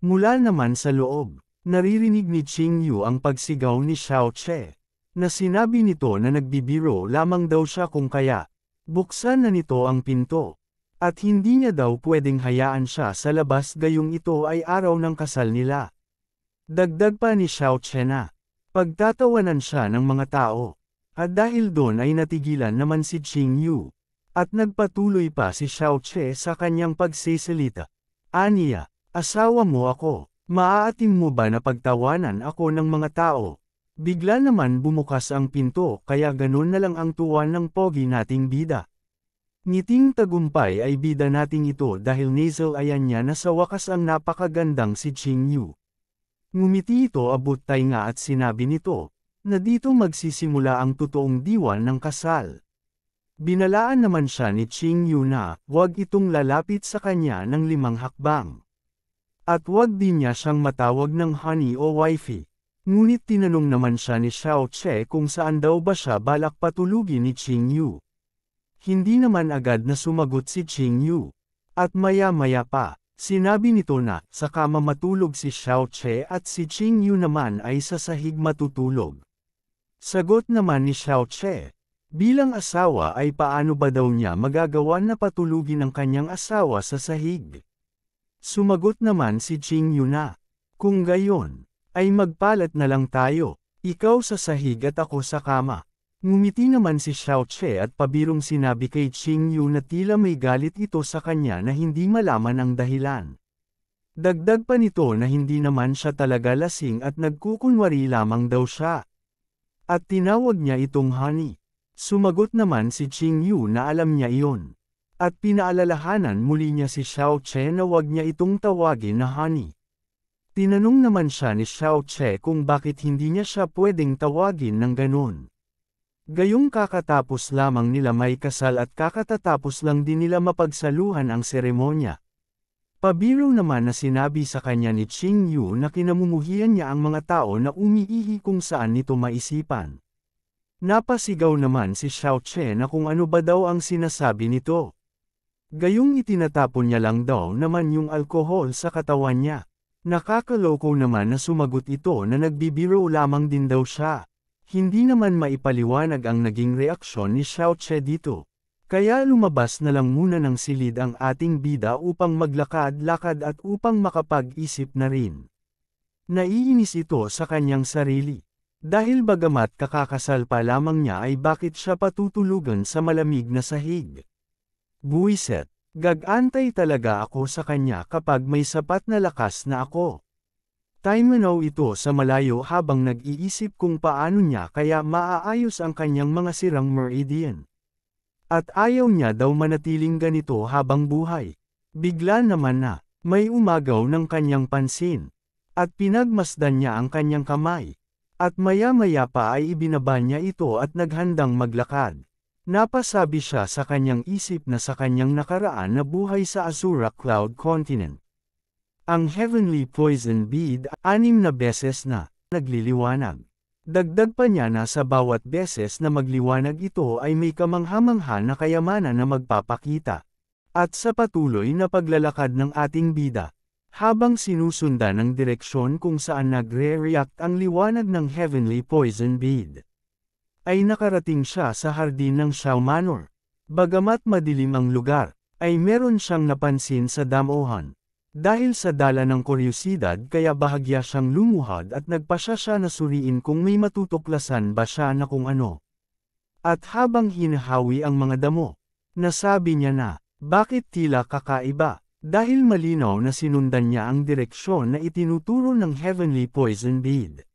Mula naman sa loob, naririnig ni Ching Yu ang pagsigaw ni Xiao Che, na sinabi nito na nagbibiro lamang daw siya kung kaya, buksan na nito ang pinto. At hindi niya daw pwedeng hayaan siya sa labas gayong ito ay araw ng kasal nila. Dagdag pa ni Xiao Che na, pagtatawanan siya ng mga tao. At dahil doon ay natigilan naman si Ching Yu. At nagpatuloy pa si Xiao Che sa kanyang pagsisalita. Aniya, asawa mo ako, maaatim mo ba na pagtawanan ako ng mga tao? Bigla naman bumukas ang pinto kaya ganun na lang ang tuwa ng pogi nating bida. Ngiting tagumpay ay bida nating ito dahil nasal ayan niya na sa wakas ang napakagandang si Ching Yu. Ngumiti ito abot tainga at sinabi nito, na dito magsisimula ang totoong diwa ng kasal. Binalaan naman siya ni Ching Yu na, huwag itong lalapit sa kanya ng 5 hakbang. At huwag din niya siyang matawag ng honey o wifey. Ngunit tinanong naman siya ni Xiao Che kung saan daw ba siya balak patulugin ni Ching Yu. Hindi naman agad na sumagot si Ching Yu. At maya-maya pa, sinabi nito na, sa kama matulog si Xiao Che at si Ching Yu naman ay sa sahig matutulog. Sagot naman ni Xiao Che, bilang asawa ay paano ba daw niya magagawa na patulugin ang kanyang asawa sa sahig? Sumagot naman si Ching Yu na, kung gayon, ay magpalat na lang tayo, ikaw sa sahig at ako sa kama. Ngumiti naman si Xiao Che at pabirong sinabi kay Ching Yu na tila may galit ito sa kanya na hindi malaman ang dahilan. Dagdag pa nito na hindi naman siya talaga lasing at nagkukunwari lamang daw siya. At tinawag niya itong honey. Sumagot naman si Ching Yu na alam niya iyon. At pinaalalahanan muli niya si Xiao Che na wag niya itong tawagin na honey. Tinanong naman siya ni Xiao Che kung bakit hindi niya siya pwedeng tawagin ng ganun. Gayong kakatapos lamang nila may kasal at kakatatapos lang din nila mapagsaluhan ang seremonya. Pabiro naman na sinabi sa kanya ni Ching Yu na kinamumuhian niya ang mga tao na umiihi kung saan nito maisipan. Napasigaw naman si Xiao Che na kung ano ba daw ang sinasabi nito. Gayong itinatapon niya lang daw naman yung alkohol sa katawan niya. Nakakaloko naman na sumagot ito na nagbibiro lamang din daw siya. Hindi naman maipaliwanag ang naging reaksyon ni Xiao Che dito. Kaya lumabas na lang muna ng silid ang ating bida upang maglakad-lakad at upang makapag-isip na rin. Naiinis ito sa kanyang sarili. Dahil bagamat kakakasal pa lamang niya ay bakit siya patutulugan sa malamig na sahig. Buwiset, gag-antay talaga ako sa kanya kapag may sapat na lakas na ako. Timanaw ito sa malayo habang nag-iisip kung paano niya kaya maaayos ang kanyang mga sirang meridian. At ayaw niya daw manatiling ganito habang buhay. Bigla naman na, may umagaw ng kanyang pansin. At pinagmasdan niya ang kanyang kamay. At maya-maya pa ay ibinaba niya ito at naghandang maglakad. Napasabi siya sa kanyang isip na sa kanyang nakaraan na buhay sa Azura Cloud Continent. Ang Heavenly Poison Bead, 6 na beses na nagliliwanag. Dagdag pa niya na sa bawat beses na magliwanag ito ay may kamangha-mangha na kayamanan na magpapakita. At sa patuloy na paglalakad ng ating bida, habang sinusundan ang direksyon kung saan nagre-react ang liwanag ng Heavenly Poison Bead, ay nakarating siya sa hardin ng Shao Manor. Bagamat madilim ang lugar, ay meron siyang napansin sa damuhan. Dahil sa dala ng kuryosidad kaya bahagya siyang lumuhad at nagpasya siya na suriin kung may matutuklasan ba siya na kung ano. At habang hinahawi ang mga damo, nasabi niya na, bakit tila kakaiba? Dahil malinaw na sinundan niya ang direksyon na itinuturo ng Heavenly Poison Bead.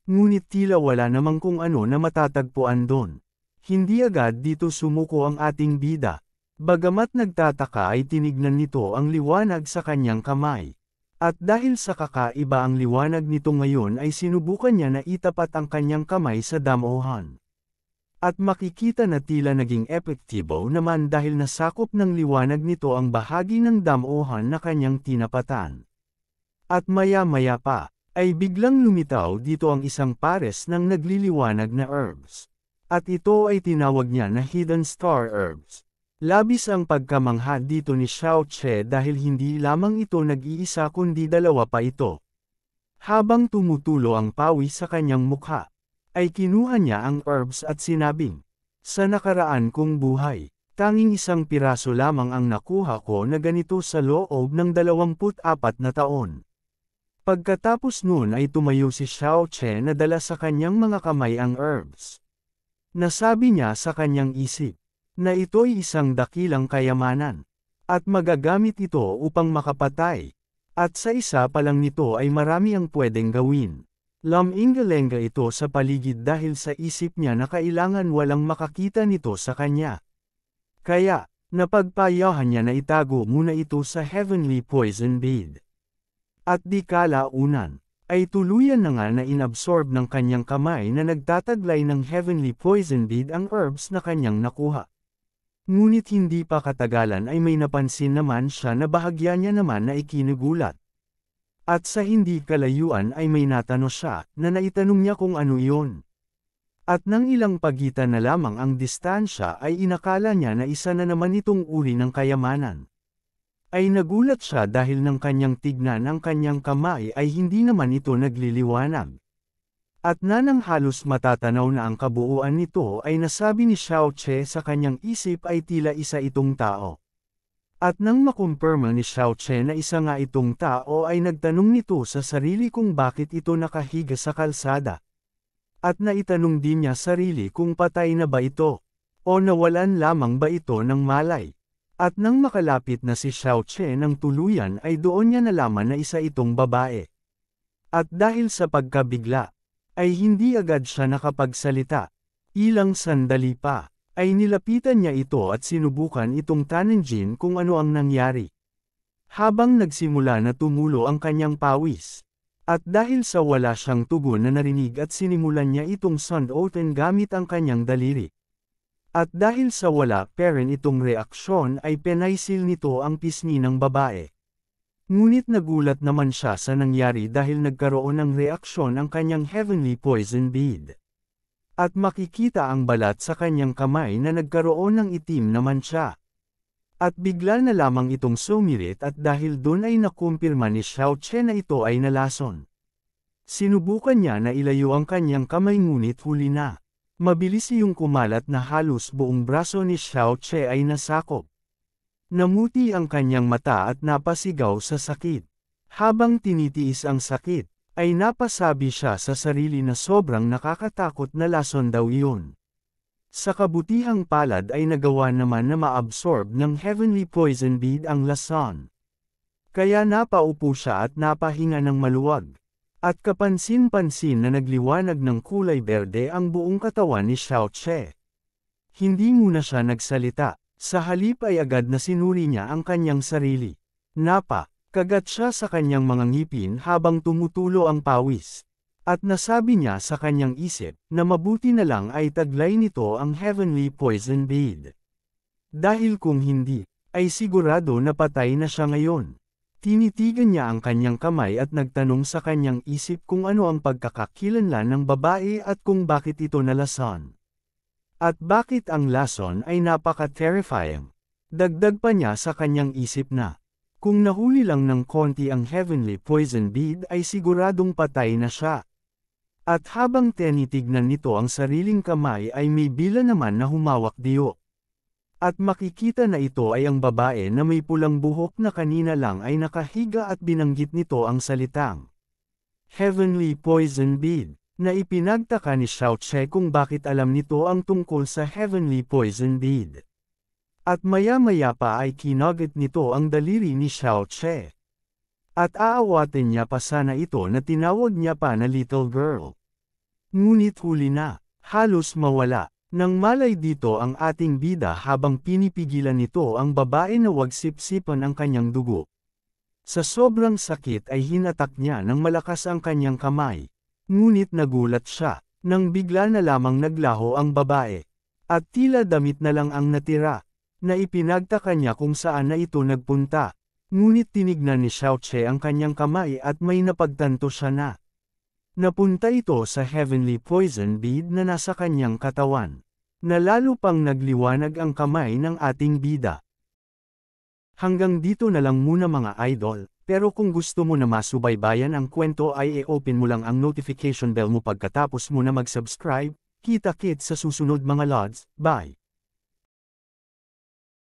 Ngunit tila wala namang kung ano na matatagpuan doon. Hindi agad dito sumuko ang ating bida. Bagamat nagtataka ay tinignan nito ang liwanag sa kanyang kamay. At dahil sa kakaiba ang liwanag nito ngayon ay sinubukan niya na itapat ang kanyang kamay sa damuhan. At makikita na tila naging epektibo naman dahil nasakop ng liwanag nito ang bahagi ng damuhan na kanyang tinapatan. At maya-maya pa, ay biglang lumitaw dito ang isang pares ng nagliliwanag na herbs. At ito ay tinawag niya na Hidden Star Herbs. Labis ang pagkamangha dito ni Xiao Che dahil hindi lamang ito nag-iisa kundi dalawa pa ito. Habang tumutulo ang pawis sa kanyang mukha, ay kinuha niya ang herbs at sinabing, sa nakaraan kong buhay, tanging isang piraso lamang ang nakuha ko na ganito sa loob ng 24 na taon. Pagkatapos noon ay tumayo si Xiao Che na dala sa kanyang mga kamay ang herbs. Nasabi niya sa kanyang isip, na ito'y isang dakilang kayamanan, at magagamit ito upang makapatay, at sa isa pa lang nito ay marami ang pwedeng gawin. Lam-ingalenga ito sa paligid dahil sa isip niya na kailangan walang makakita nito sa kanya. Kaya, napagpayahan niya na itago muna ito sa Heavenly Poison Bead. At di kalaunan, ay tuluyan na nga na inabsorb ng kanyang kamay na nagtataglay ng Heavenly Poison Bead ang herbs na kanyang nakuha. Ngunit hindi pa katagalan ay may napansin naman siya na bahagya niya naman na ikinugulat. At sa hindi kalayuan ay may natanong siya, na naitanong niya kung ano iyon. At nang ilang pagitan na lamang ang distansya ay inakala niya na isa na naman itong uri ng kayamanan. Ay nagulat siya dahil ng kanyang tignan ang kanyang kamay ay hindi naman ito nagliliwanag. At nang halos matatanaw na ang kabuuan nito ay nasabi ni Xiao Che sa kanyang isip ay tila isa itong tao. At nang makumpirma ni Xiao Che na isa nga itong tao ay nagtanong nito sa sarili kung bakit ito nakahiga sa kalsada. At naitanong din niya sarili kung patay na ba ito, o nawalan lamang ba ito ng malay. At nang makalapit na si Xiao Che ng tuluyan ay doon niya nalaman na isa itong babae. At dahil sa pagkabigla, ay hindi agad siya nakapagsalita. Ilang sandali pa, ay nilapitan niya ito at sinubukan itong tanungin kung ano ang nangyari. Habang nagsimula na tumulo ang kanyang pawis. At dahil sa wala siyang tugon na narinig at sinimulan niya itong sundutin gamit ang kanyang daliri. At dahil sa wala peren itong reaksyon ay penaisil nito ang pisngi ng babae. Ngunit nagulat naman siya sa nangyari dahil nagkaroon ng reaksyon ang kanyang Heavenly Poison Bead. At makikita ang balat sa kanyang kamay na nagkaroon ng itim naman siya. At bigla na lamang itong sumirit at dahil doon ay nakumpirma ni Xiao Che na ito ay nalason. Sinubukan niya na ilayo ang kanyang kamay ngunit huli na. Mabilis iyong kumalat na halos buong braso ni Xiao Che ay nasakop. Namuti ang kanyang mata at napasigaw sa sakit. Habang tinitiis ang sakit, ay napasabi siya sa sarili na sobrang nakakatakot na lason daw iyon. Sa kabutihang palad ay nagawa naman na ma-absorb ng Heavenly Poison Bead ang lason. Kaya napaupo siya at napahinga ng maluwag. At kapansin-pansin na nagliwanag ng kulay berde ang buong katawan ni Xiao Che. Hindi muna siya nagsalita, sa halip ay agad na sinuri niya ang kanyang sarili. Kagat siya sa kanyang mga ngipin habang tumutulo ang pawis. At nasabi niya sa kanyang isip na mabuti na lang ay taglay nito ang Heavenly Poison Bead. Dahil kung hindi, ay sigurado na patay na siya ngayon. Tinitigan niya ang kanyang kamay at nagtanong sa kanyang isip kung ano ang pagkakakilanlan ng babae at kung bakit ito nalason. At bakit ang lason ay napaka-terrifying. Dagdag pa niya sa kanyang isip na, kung nahuli lang ng konti ang Heavenly Poison Bead ay siguradong patay na siya. At habang tinitignan nito ang sariling kamay ay may bila naman na humawak diyo. At makikita na ito ay ang babae na may pulang buhok na kanina lang ay nakahiga at binanggit nito ang salitang Heavenly Poison Bead, na ipinagtaka ni Xiao Che kung bakit alam nito ang tungkol sa Heavenly Poison Bead. At maya-maya pa ay kinagat nito ang daliri ni Xiao Che. At aawatin niya pa sana ito na tinawag niya pa na little girl. Ngunit huli na, halos mawala, nang malay dito ang ating bida habang pinipigilan nito ang babae na wag sipsipan ang kanyang dugo. Sa sobrang sakit ay hinatak niya ng malakas ang kanyang kamay. Ngunit nagulat siya, nang bigla na lamang naglaho ang babae. At tila damit na lang ang natira, na ipinagtaka niya kung saan na ito nagpunta. Ngunit tinignan ni Xiao Che ang kanyang kamay at may napagtanto siya na. Napunta ito sa Heavenly Poison Bead na nasa kanyang katawan. Na lalo pang nagliwanag ang kamay ng ating bida. Hanggang dito na lang muna mga idol, pero kung gusto mo na masubaybayan ang kwento ay i-open mo lang ang notification bell mo pagkatapos mo na mag-subscribe. Kita-kits sa susunod mga lods, bye!